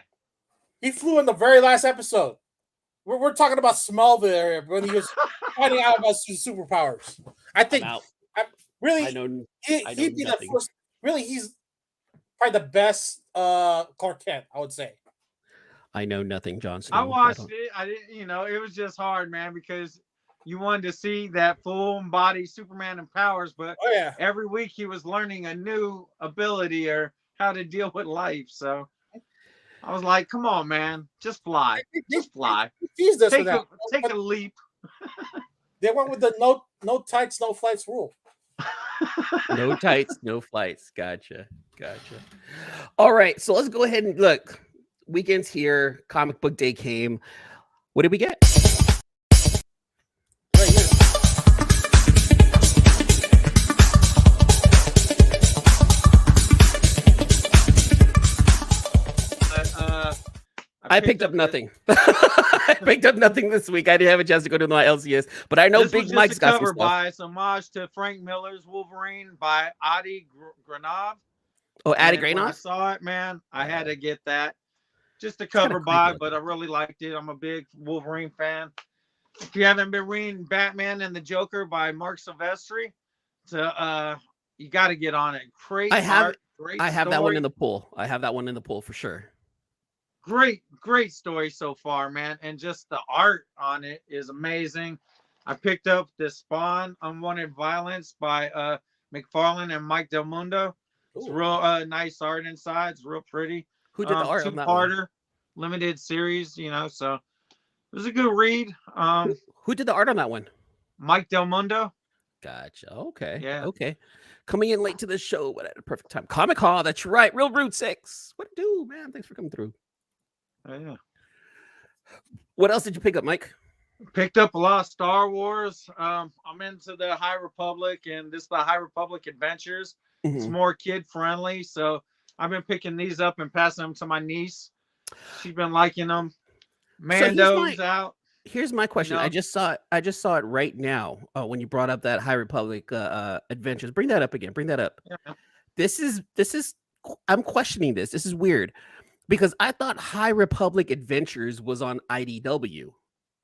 He flew in the very last episode. We're talking about Smallville when he was finding out about his superpowers. I think he'd be the first. Really, he's probably the best Clark Kent, I would say. I know nothing, Johnson. I watched it. I didn't, you know, it was just hard, man, because you wanted to see that full body Superman and powers, but every week he was learning a new ability or how to deal with life. So I was like, come on, man, just fly. Just fly. Take a leap. They went with the no tights, no flights rule. No tights, no flights. Gotcha. All right, so let's go ahead and look. Weekend's here. Comic book day came. What did we get? Right here. I picked up nothing. I picked up nothing this week. I didn't have a chance to go to my LCS, but I know this Big Mike's got some stuff. By some homage to Frank Miller's Wolverine by Adi Granov. Oh, Adi Granov! Granov? I saw it, man. I had to get that. Just a cover by, but I really liked it. I'm a big Wolverine fan. If you haven't been reading Batman and the Joker by Mark Silvestri, you got to get on it. Great art, great I have story. that one in the pool. I have that one in the pool for sure. Great story so far, man. And just the art on it is amazing. I picked up the Spawn Unwanted Violence by McFarlane and Mike Del Mundo. It's real nice art inside. It's real pretty. Who did the art on that one? limited series, you know, so it was a good read. Who did the art on that one? Mike Del Mundo. Gotcha. Okay. Yeah. Okay. Coming in late to the show, but at a perfect time. Comic Hall. That's right. Real Route 6. What do, man? Thanks for coming through. Oh, yeah. What else did you pick up, Mike? Picked up a lot of Star Wars. I'm into the High Republic, and this is the High Republic Adventures. It's more kid friendly, so I've been picking these up and passing them to my niece. She's been liking them. Mando's out. Here's my question. You know? I just saw it right now when you brought up that High Republic Adventures. Bring that up again. Bring that up. Yeah. This is I'm questioning this. This is weird because I thought High Republic Adventures was on IDW.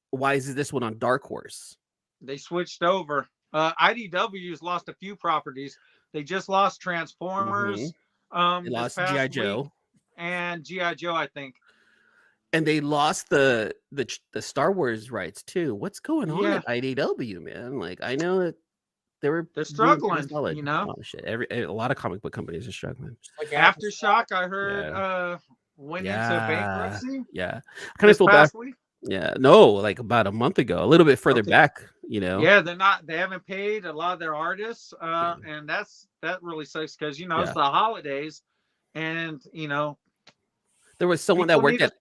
Why is this one on Dark Horse? They switched over. IDW's lost a few properties. They just lost Transformers. They lost G.I. Joe and G.I. Joe, I think. And they lost the Star Wars rights too. What's going on at IDW, man? Like, I know that they're struggling, you know. Oh, shit. A lot of comic book companies are struggling. Like Aftershock, I heard went into bankruptcy. Yeah, kind of feel bad. Week. Yeah, no, like about a month ago, a little bit further back, you know. Yeah, they haven't paid a lot of their artists, and that really sucks because you know it's the holidays, and you know there was someone that worked at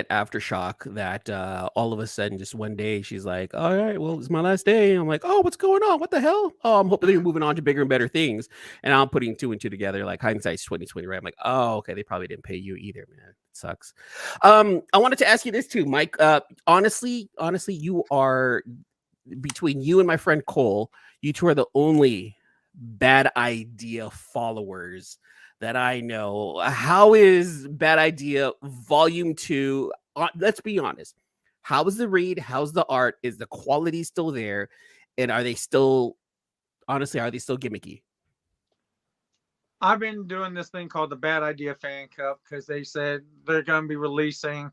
Aftershock that all of a sudden just one day she's like, all right, well, it's my last day. I'm like, oh, what's going on? What the hell? Oh, I'm hoping they're moving on to bigger and better things. And I'm putting two and two together, like hindsight's 2020, right? I'm like, oh, okay, they probably didn't pay you either, man. It sucks. I wanted to ask you this too, Mike. Honestly, you are, between you and my friend Cole, you two are the only Bad Idea followers that I know. How is Bad Idea Volume 2? Let's be honest. How is the read? How's the art? Is the quality still there? And are they still gimmicky? I've been doing this thing called the Bad Idea Fan Cup because they said they're going to be releasing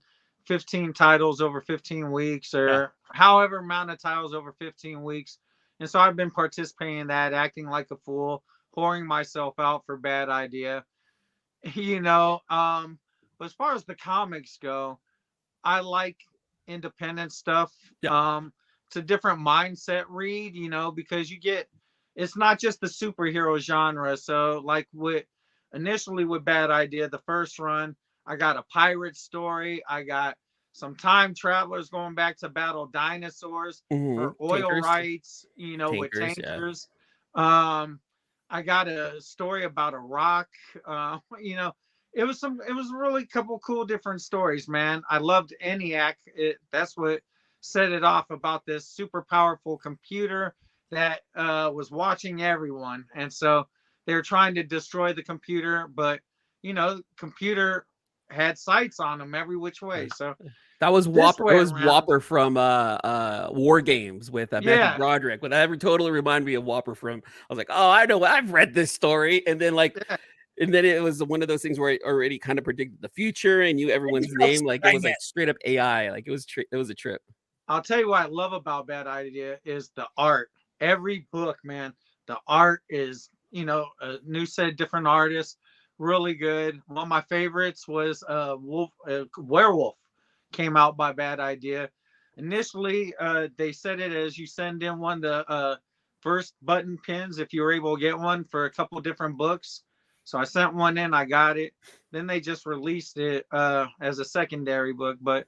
15 titles over 15 weeks or however amount of titles over 15 weeks. And so I've been participating in that, acting like a fool, pouring myself out for Bad Idea, you know. But as far as the comics go, I like independent stuff. It's a different mindset read, you know, because it's not just the superhero genre. So like initially with Bad Idea, the first run, I got a pirate story. I got some time travelers going back to battle dinosaurs for oil rights, you know, with tankers. I got a story about a rock. You know, it was really a couple cool different stories, man. I loved ENIAC. That's what set it off, about this super powerful computer that was watching everyone. And so they were trying to destroy the computer, but you know, computer had sights on them every which way. So that was Whopper. It was Whopper from War Games with Matthew Broderick. But that totally reminded me of Whopper from. I was like, oh, I know, I've read this story, and then and then it was one of those things where I already kind of predicted the future and knew everyone's name. Like it was like straight up AI. Like it was a trip. I'll tell you what I love about Bad Idea is the art. Every book, man, the art is, you know, a new set of different artists. Really good. One of my favorites was Werewolf, came out by Bad Idea. Initially, they said it as you send in one of the first button pins if you were able to get one for a couple different books. So I sent one in, I got it. Then they just released it as a secondary book, but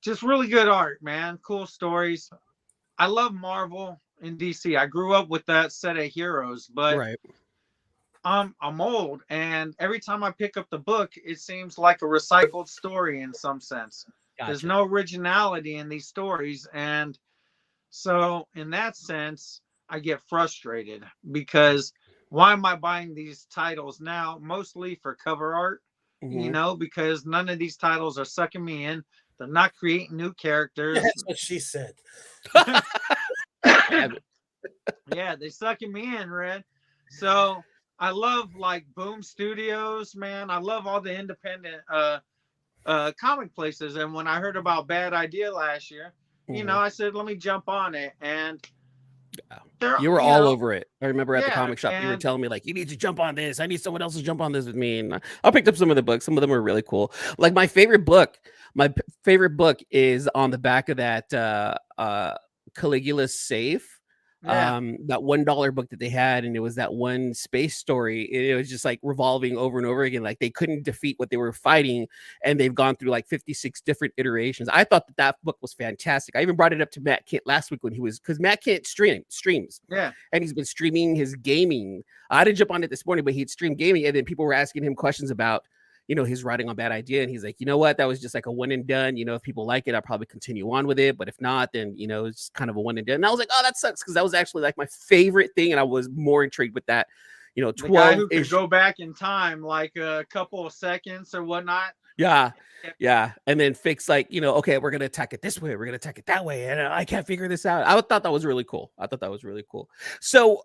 just really good art, man. Cool stories. I love Marvel and DC. I grew up with that set of heroes, but I'm old, and every time I pick up the book, it seems like a recycled story in some sense. Gotcha. There's no originality in these stories, and so in that sense, I get frustrated because why am I buying these titles now? Mostly for cover art, you know, because none of these titles are sucking me in. They're not creating new characters. That's what she said. Yeah, they're sucking me in, Red. So I love like Boom Studios, man. I love all the independent comic places. And when I heard about Bad Idea last year, you know, I said, let me jump on it. And You were all over it. I remember at the Yeah, comic shop, you were and- telling me like, you need to jump on this. I need someone else to jump on this with me. And I picked up some of the books. Some of them are really cool. Like my favorite book is on the back of that Caligula's safe. Yeah. That $1 book that they had, and it was that one space story. It was just like revolving over and over again. Like they couldn't defeat what they were fighting, and they've gone through like 56 different iterations. I thought that book was fantastic. I even brought it up to Matt Kent last week when he was, because Matt Kent streams. Yeah. And he's been streaming his gaming. I didn't jump on it this morning, but he'd stream gaming, and then people were asking him questions about, his writing on Bad Idea. And he's like, you know what? That was just like a one and done. If people like it, I'll probably continue on with it. But if not, then, it's just kind of a one and done. And I was like, oh, that sucks. Because that was actually like my favorite thing. And I was more intrigued with that, The guy 12 who could go back in time like a couple of seconds or whatnot. Yeah. And then fix like, okay, we're going to attack it this way. We're going to attack it that way. And I can't figure this out. I thought that was really cool. So,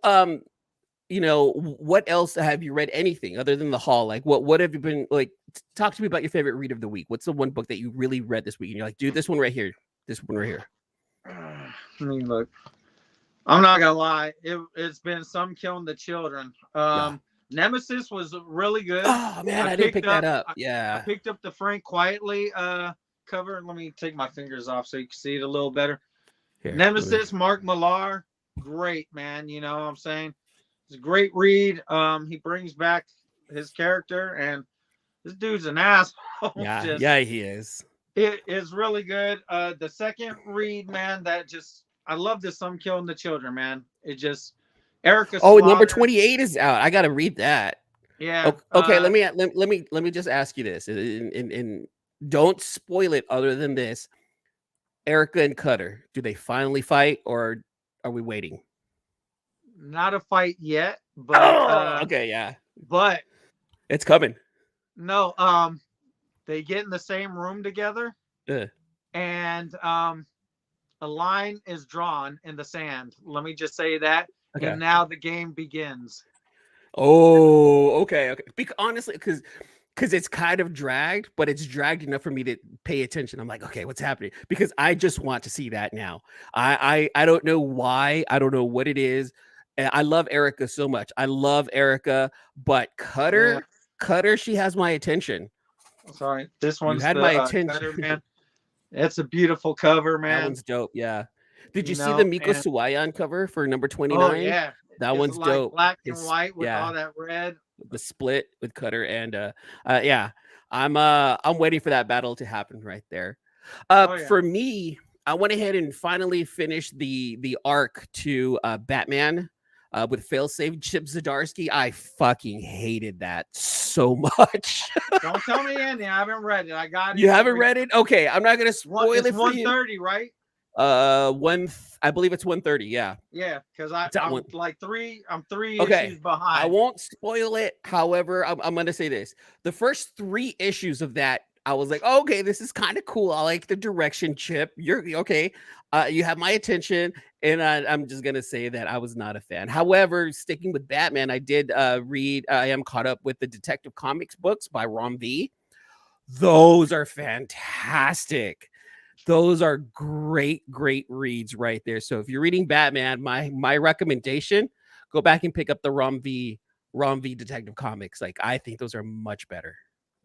what else have you read? Anything other than the Hall? Like what have you been like? Talk to me about your favorite read of the week. What's the one book that you really read this week and you're like, dude, this one right here. I mean, look, I'm not gonna lie, it's been some killing the children. Nemesis was really good. Oh man, I didn't pick that up. I picked up the Frank Quietly cover. Let me take my fingers off so you can see it a little better. Here, Nemesis, Mark Millar, great man. You know what I'm saying? It's a great read. He brings back his character, and this dude's an asshole. Yeah, he is. It is really good. The second read, man, I love this. Some killing the children, man. It just Erica. Oh, Slaughter, number 28 is out. I got to read that. Yeah. Okay. Let me just ask you this, and don't spoil it. Other than this, Erica and Cutter, do they finally fight, or are we waiting? Not a fight yet, but okay, yeah, but it's coming. No, they get in the same room together, and a line is drawn in the sand. Let me just say that, and now the game begins. Oh, okay. Honestly, because it's kind of dragged, but it's dragged enough for me to pay attention. I'm like, okay, what's happening? Because I just want to see that now. I don't know why. I don't know what it is. I love Erica so much. But Cutter, she has my attention. Sorry, this one's had my attention. Cutter, man. It's a beautiful cover, man. That one's dope. Yeah. Did you see the Miko Suwayan cover for number 29? Oh yeah, that one's dope. Black and white with all that red. The split with Cutter and I'm waiting for that battle to happen right there. For me, I went ahead and finally finished the arc to Batman with failsafe Chip Zdarsky. I fucking hated that so much. Don't tell me anything. I haven't read it. I got it. You haven't read it? Okay, I'm not gonna spoil it for 130, right? I believe it's 130. Yeah, because I'm like I'm three okay. issues behind. I won't spoil it. However, I'm gonna say this: the first 3 issues of that, I was like, oh, okay, this is kind of cool. I like the direction, Chip. You're okay. You have my attention, and I'm just gonna say that I was not a fan. However, sticking with Batman, I did read. I am caught up with the Detective Comics books by Rom V. Those are fantastic. Those are great reads right there. So if you're reading Batman, my recommendation, go back and pick up the Rom V Detective Comics. Like, I think those are much better.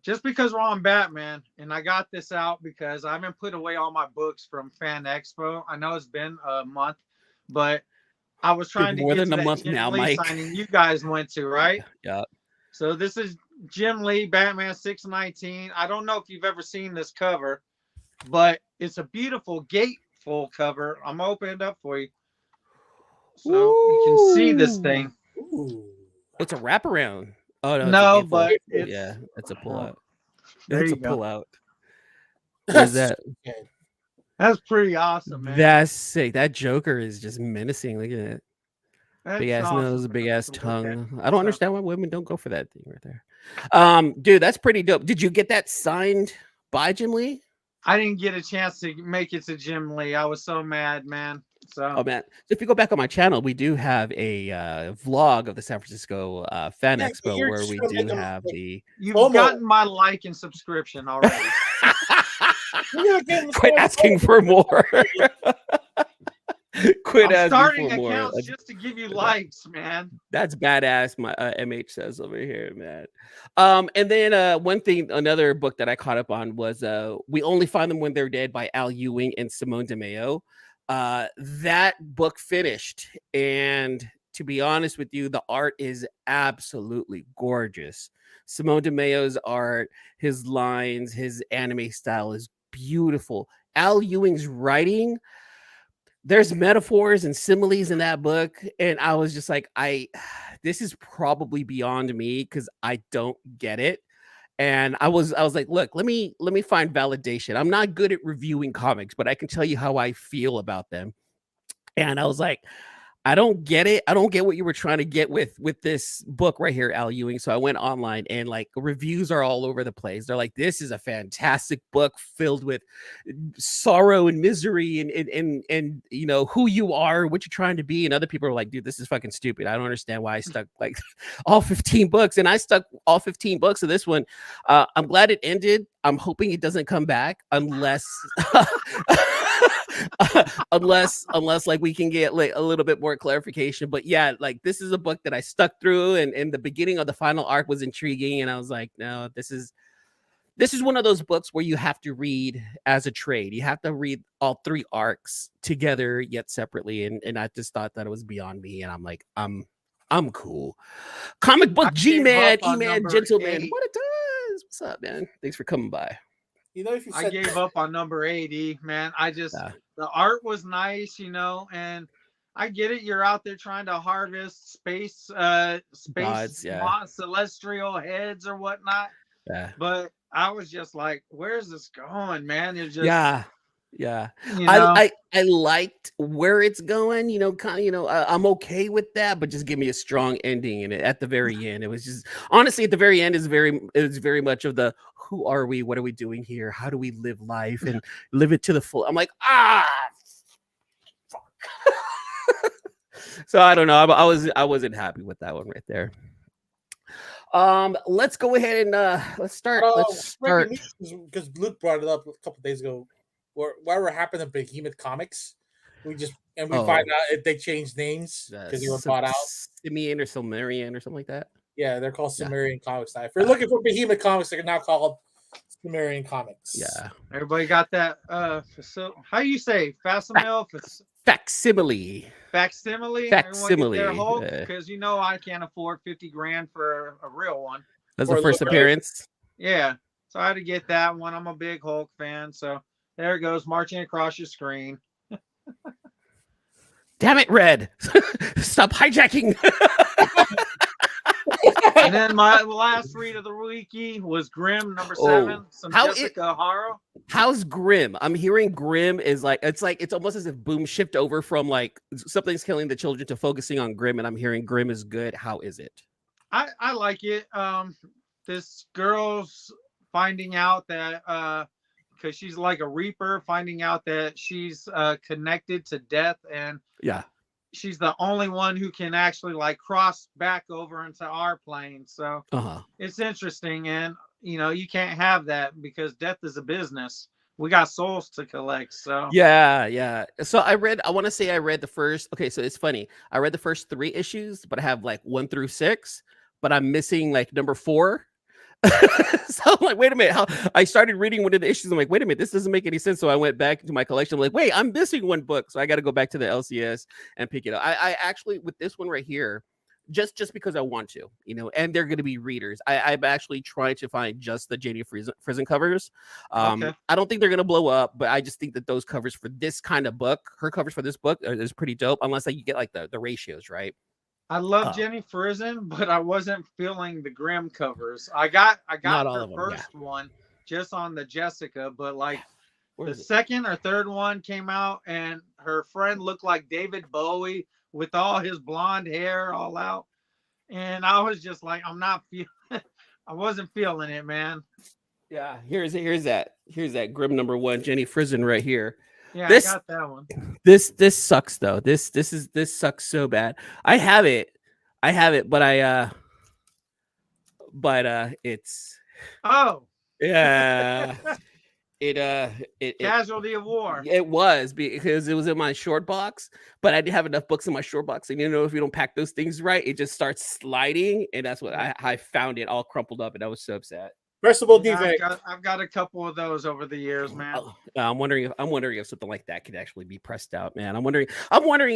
Just because we're on Batman, and I got this out because I haven't put away all my books from Fan Expo. I know it's been a month, but I was trying to more get than to a month Jim now, Lee Mike. signing you guys went to, right? Yeah. So this is Jim Lee, Batman 619. I don't know if you've ever seen this cover, but it's a beautiful gatefold cover. I'm gonna open it up for you so you can see this thing. It's a wraparound. Oh no, but it's a pull out. There It's you a go. pull out. What is that? That's pretty awesome, man. That's sick. That Joker is just menacing. Look at it. That's Big ass awesome, nose, man. big ass Look at tongue. that. I don't understand why women don't go for that thing right there. Dude, that's pretty dope. Did you get that signed by Jim Lee? I didn't get a chance to make it to Jim Lee. I was so mad, man. So Oh man. So if you go back on my channel, we do have a vlog of the San Francisco Fan Expo where we do have the you've gotten my like and subscription already. quit asking for more. Quit I'm asking starting for more. accounts just to give you likes, man. That's badass. My MH says over here, man. And then another book that I caught up on was "We Only Find Them When They're Dead" by Al Ewing and Simone DeMeo. That book finished, and to be honest with you, the art is absolutely gorgeous. Simone DeMeo's art, his lines, his anime style is beautiful. Al Ewing's writing, there's metaphors and similes in that book, and I was just like, this is probably beyond me because I don't get it. And I was like, look, let me find validation. I'm not good at reviewing comics, but I can tell you how I feel about them. And I was like, I don't get it. I don't get what you were trying to get with this book right here, Al Ewing. So I went online, and like reviews are all over the place. They're like, this is a fantastic book filled with sorrow and misery and you know who you are, what you're trying to be. And other people are like, dude, this is fucking stupid. I don't understand why I stuck like all 15 books. And I stuck all 15 books of this one. I'm glad it ended. I'm hoping it doesn't come back unless unless like we can get like a little bit more clarification. But yeah, like this is a book that I stuck through, and the beginning of the final arc was intriguing, and I was like, no, this is one of those books where you have to read as a trade. You have to read all 3 arcs together yet separately, and I just thought that it was beyond me, and I'm like, I'm cool. Comic book G-Man, E-Man, Gentleman, what it does. What's up, man? Thanks for coming by. You know, if you I gave up on number 80, man. The art was nice, you know, and I get it. You're out there trying to harvest space gods, celestial heads or whatnot. Yeah. But I was just like, where's this going, man? It's just yeah. You know? I liked where it's going, you know, kind of, you know, I'm okay with that, but just give me a strong ending in it at the very end. It was just honestly at the very end is very much of the who are we? What are we doing here? How do we live life and live it to the full? I'm like, fuck. So I don't know. I wasn't happy with that one right there. Let's go ahead and let's start. Because Luke brought it up a couple days ago. Whatever happened to Behemoth Comics? We find out if they changed names because they were bought out. Simeon or Silmarian or something like that. Yeah, they're called Sumerian Comics now. If you're looking for Behemoth Comics, they're now called Sumerian Comics. Yeah. Everybody got that how you say facsimile? Facsimile. Facsimile. Facsimile. Because you know I can't afford $50,000 for a real one. That's the first appearance. Yeah. So I had to get that one. I'm a big Hulk fan, so there it goes, marching across your screen. Damn it, Red. Stop hijacking. And then my last read of the weeky was Grimm number 7. Jessica Haro. How's Grimm? I'm hearing Grimm is it's almost as if Boom shift over from like Something's Killing the Children to focusing on Grimm, and I'm hearing Grimm is good. How is it? I like it. This girl's finding out that because she's like a reaper, finding out that she's connected to death, and she's the only one who can actually like cross back over into our plane. So it's interesting, and you know you can't have that because death is a business. We got souls to collect. So So I want to say I read the first. Okay, so it's funny. I read the first 3 issues, but I have like 1 through 6, but I'm missing like number 4. So I'm like, wait a minute. How I started reading one of the issues. I'm like, wait a minute, this doesn't make any sense. So I went back to my collection. I'm like, wait, I'm missing 1 book. So I got to go back to the LCS and pick it up. I actually, with this one right here, just because I want to, you know, and they're going to be readers. I'm actually trying to find just the Janie Friesen covers. I don't think they're going to blow up, but I just think that those covers for this kind of book, her covers for this book is pretty dope. Unless you get like the ratios, right? I love Jenny Friesen, but I wasn't feeling the Grimm covers. I got the first one just on the Jessica, but like the second or third one came out and her friend looked like David Bowie with all his blonde hair all out. And I was just like, I wasn't feeling it, man. Yeah, here's that Grimm number 1, Jenny Friesen right here. Yeah, I got that one. This sucks though. This sucks so bad. I have it, but it's yeah. It Casualty of war. it was because it was in my short box, but I didn't have enough books in my short box, and if you don't pack those things right, it just starts sliding, and that's what I found it all crumpled up, and I was so upset. Versatile Yeah, defect. I've got a couple of those over the years, man. I'm wondering if something like that could actually be pressed out, man. I'm wondering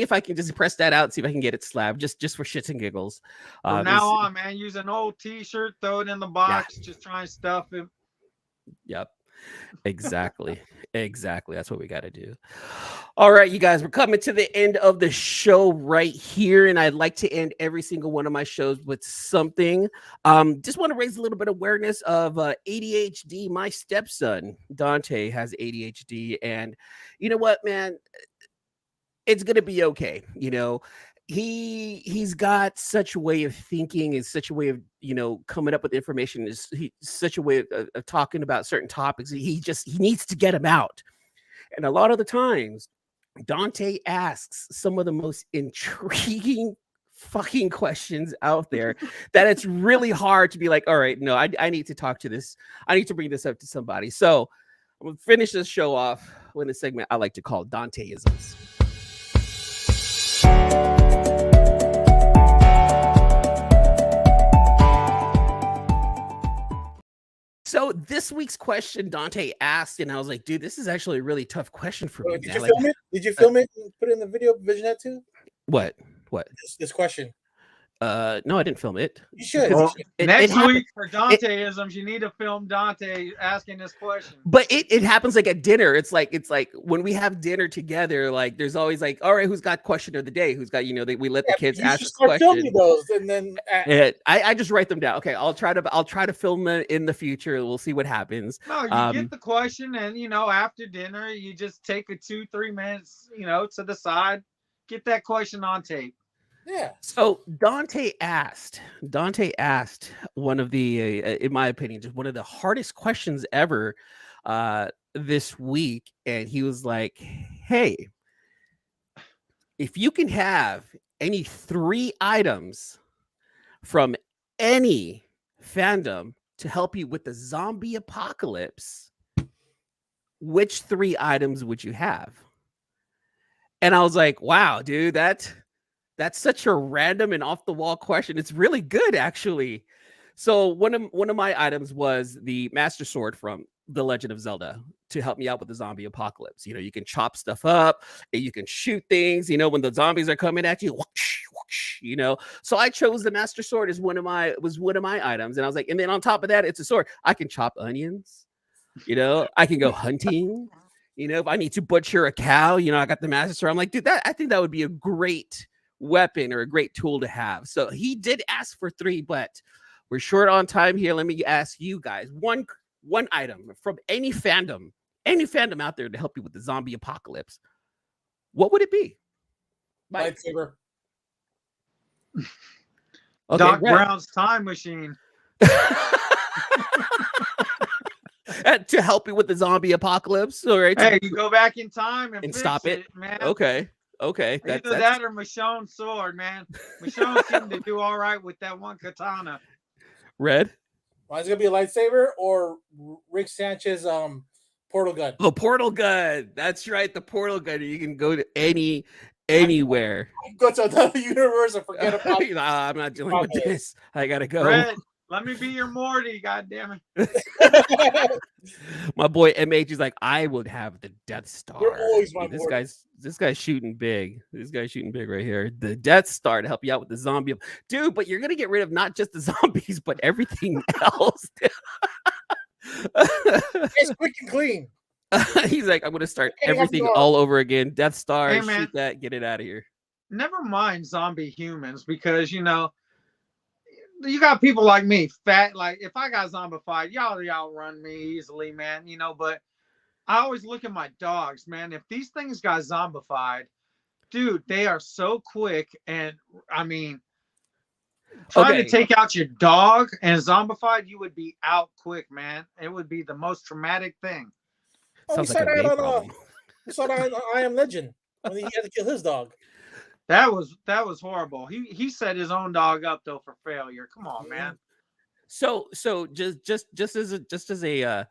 if I can just press that out and see if I can get it slabbed just for shits and giggles. From now on, man, use an old T-shirt, throw it in the box, just try and stuff it. Yep. Exactly. That's what we got to do. All right, you guys, we're coming to the end of the show right here, and I'd like to end every single one of my shows with something. Just want to raise a little bit of awareness of ADHD. My stepson Dante has ADHD, and you know what, man, it's gonna be okay. He's got such a way of thinking and such a way of coming up with information, is such a way of talking about certain topics. He needs to get them out. And a lot of the times Dante asks some of the most intriguing fucking questions out there that it's really hard to be like, all right, no, I need to talk to this. I need to bring this up to somebody. So I'm gonna finish this show off with a segment I like to call Danteisms. So this week's question Dante asked, and I was like, dude, this is actually a really tough question for me. Did you film it? Did you film it and put it in the video Visionette too? What? This question. No, I didn't film it. You should. Well, next week for Danteisms, you need to film Dante asking this question. But it happens like at dinner. It's like when we have dinner together, like there's always like, all right, who's got question of the day? Who's got we let the kids ask us questions. Filming those, and then I just write them down. Okay, I'll try to film it in the future. We'll see what happens. No, you get the question, and after dinner, you just take a 2-3 minutes, to the side, get that question on tape. Yeah. So Dante asked one of the, in my opinion, just one of the hardest questions ever this week. And he was like, hey, if you can have any 3 items from any fandom to help you with the zombie apocalypse, which 3 items would you have? And I was like, wow, dude, that's such a random and off the wall question. It's really good, actually. So one of my items was the Master Sword from The Legend of Zelda to help me out with the zombie apocalypse. You can chop stuff up and you can shoot things, when the zombies are coming at you, whoosh, whoosh, So I chose the Master Sword as one of my items. And I was like, and then on top of that, it's a sword. I can chop onions, I can go hunting. If I need to butcher a cow, I got the Master Sword. I'm like, dude, I think that would be a great weapon or a great tool to have. So he did ask for 3, but we're short on time here. Let me ask you guys one item from any fandom out there to help you with the zombie apocalypse. What would it be? Lightsaber. Okay, Doc Brown's time machine. To help you with the zombie apocalypse. All right. Hey, you go back in time and stop it, man. Okay. Either that or Michonne's sword, man. Michonne seemed to do all right with that one katana. Red? Mine's gonna be a lightsaber or Rick Sanchez portal gun. The portal gun. That's right, the portal gun. You can go to anywhere. Go to another universe and forget about it. I'm not dealing with this. I gotta go. Red, let me be your Morty, goddammit. My boy MH is like, I would have the Death Star. You're always my This Morty. guy's shooting big. This guy's shooting big right here. The Death Star to help you out with the zombie. Dude, but you're gonna get rid of not just the zombies, but everything else. It's quick and clean. He's like, I'm gonna start Hey, everything I'm all over again. Death Star, Hey, man. shoot that, get it out of here. Never mind zombie humans, because you got people like me, fat. Like if I got zombified, y'all run me easily, man. But I always look at my dogs, man. If these things got zombified, dude, they are so quick. And I mean, trying to take out your dog and zombified, you would be out quick, man. It would be the most traumatic thing. Sounds like a big problem. We saw that on I Am Legend when he had to kill his dog. That was horrible. He set his own dog up though for failure. Come on, man. So just as a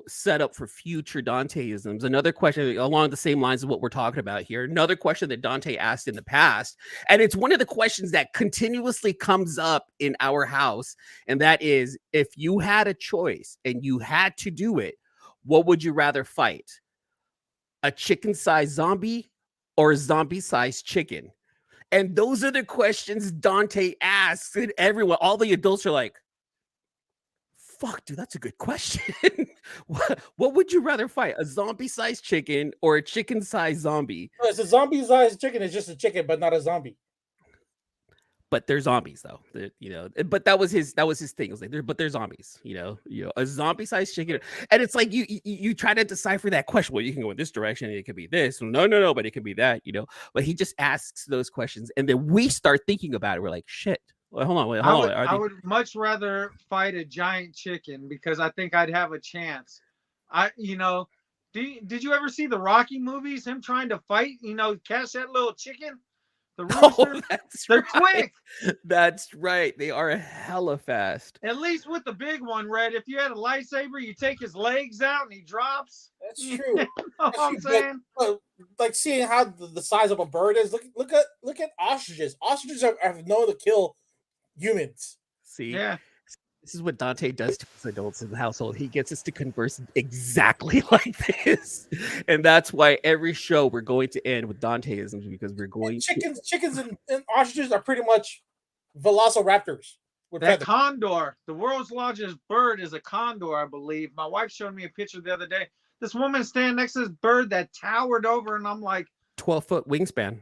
setup for future Danteisms. Another question along the same lines of what we're talking about here. Another question that Dante asked in the past, and it's one of the questions that continuously comes up in our house, and that is, if you had a choice and you had to do it, what would you rather fight? A chicken-sized zombie or a zombie-sized chicken? And those are the questions Dante asks, and everyone, all the adults are like, fuck, dude, that's a good question. what would you rather fight? A zombie-sized chicken or a chicken-sized zombie? It's a zombie-sized chicken. It's just a chicken, but not a zombie. But they're zombies, though. But that was his thing. It was like, they're zombies. A zombie-sized chicken, and it's like you try to decipher that question. Well, you can go in this direction, and it could be this. No, but it could be that. But he just asks those questions, and then we start thinking about it. We're like, shit. Well, hold on. I would much rather fight a giant chicken because I think I'd have a chance. Did you ever see the Rocky movies? Him trying to fight, catch that little chicken. The roosters, they're quick. That's right. They are hella fast. At least with the big one, Red. If you had a lightsaber, you take his legs out and he drops. That's true. You know what I'm saying? Like seeing how the size of a bird is. Look at ostriches. Ostriches have known to kill humans. See, yeah. This is what Dante does to his adults in the household. He gets us to converse exactly like this. And that's why every show we're going to end with Danteisms, because we're going chickens and ostriches are pretty much velociraptors. Condor, the world's largest bird, is a condor, I believe. My wife showed me a picture the other day. This woman standing next to this bird that towered over, and I'm like, 12-foot wingspan.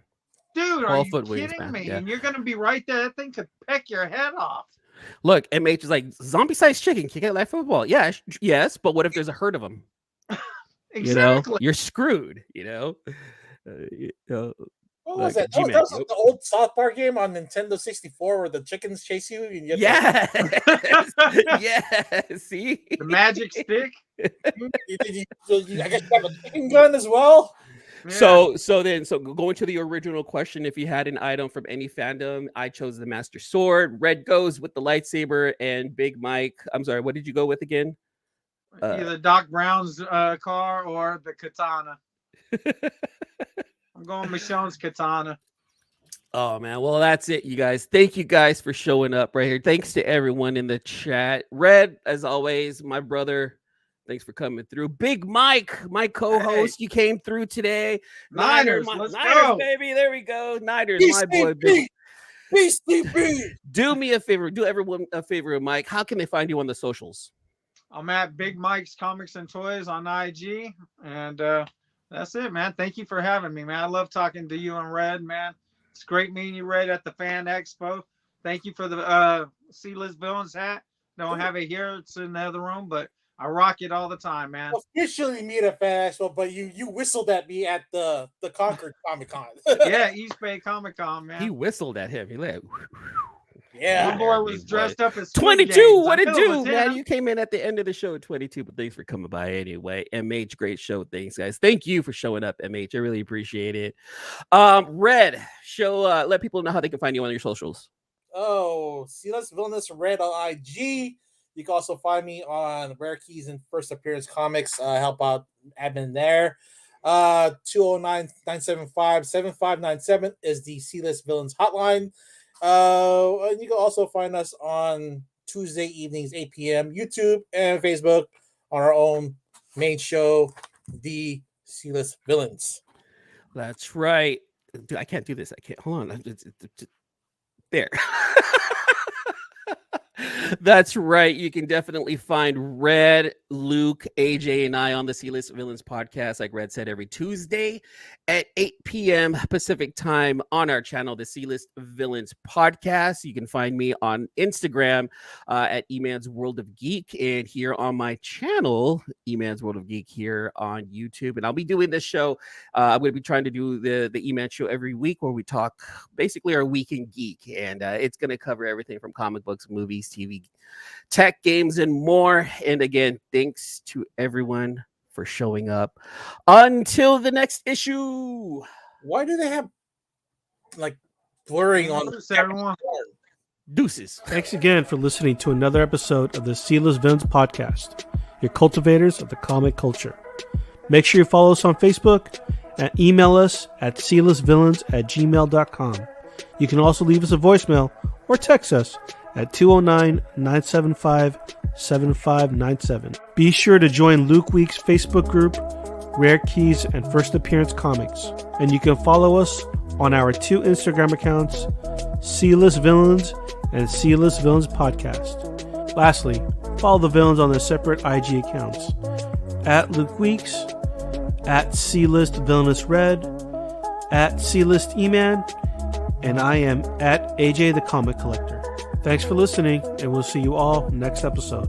Dude, are you kidding me? Yeah. And you're going to be right there. That thing could peck your head off. Look, MH is like, zombie-sized chicken can get like football. Yeah, yes, but what if there's a herd of them? Exactly. You're screwed. What was that? That was like the old South Park game on Nintendo 64 where the chickens chase you. And you yeah. See? The magic stick. I guess you have a chicken gun as well. Yeah. So going to the original question, if you had an item from any fandom, I chose the Master Sword. Red goes with the lightsaber, and Big Mike. I'm sorry, what did you go with again? Either Doc Brown's car or the katana. I'm going Michonne's katana. Oh man, well that's it, you guys. Thank you guys for showing up right here. Thanks to everyone in the chat. Red, as always, my brother. Thanks for coming through. Big Mike, my co-host, you came through today. Niners, Niners, go. Baby. There we go. Niners, my boy. Do me a favor. Do everyone a favor, Mike. How can they find you on the socials? I'm at Big Mike's Comics and Toys on IG. And that's it, man. Thank you for having me, man. I love talking to you and Red, man. It's great meeting you, Red, at the Fan Expo. Thank you for the C-List Villains hat. Don't have it here. It's in the other room, but I rock it all the time, man. Officially meet at Fan Expo, but you whistled at me at the Concord Comic Con. Yeah, East Bay Comic Con, man. He whistled at him. He like, yeah. The boy was dressed up as 22. What it do, man? You came in at the end of the show at 22, but thanks for coming by anyway. MH, great show. Thanks, guys. Thank you for showing up, MH. I really appreciate it. Red, let people know how they can find you on your socials. Oh, C-List Villainous Red on IG. You can also find me on Rare Keys and First Appearance Comics. Help out admin there. 209-975-7597 is the C-List Villains hotline. And you can also find us on Tuesday evenings, 8 p.m. YouTube and Facebook on our own main show, The C-List Villains. That's right. Dude, I can't do this. I can't. Hold on. There. That's right. You can definitely find Red, Luke, AJ, and I on the C-List Villains podcast, like Red said, every Tuesday at 8 p.m. Pacific time on our channel, the C-List Villains podcast. You can find me on Instagram at Eman's World of Geek, and here on my channel, Eman's World of Geek, here on YouTube. And I'll be doing this show. I'm going to be trying to do the Eman Show every week, where we talk basically our week in geek, and it's going to cover everything from comic books, movies, TV, tech, games, and more. And again, thanks to everyone for showing up. Until the next issue. Why do they have like blurring on everyone? Deuces. Thanks again for listening to another episode of the C-List Villains Podcast, your cultivators of the comic culture. Make sure you follow us on Facebook and email us at clistvillains@gmail.com. You can also leave us a voicemail or text us at 209-975-7597. Be sure to join Luke Week's Facebook group, Rare Keys and First Appearance Comics. And you can follow us on our 2 Instagram accounts, C-List Villains and C-List Villains Podcast. Lastly, follow the villains on their separate IG accounts, at Luke Weeks, at C-List Villainous Red, at C-List E-Man, and I am at AJ the Comic Collector. Thanks for listening, and we'll see you all next episode.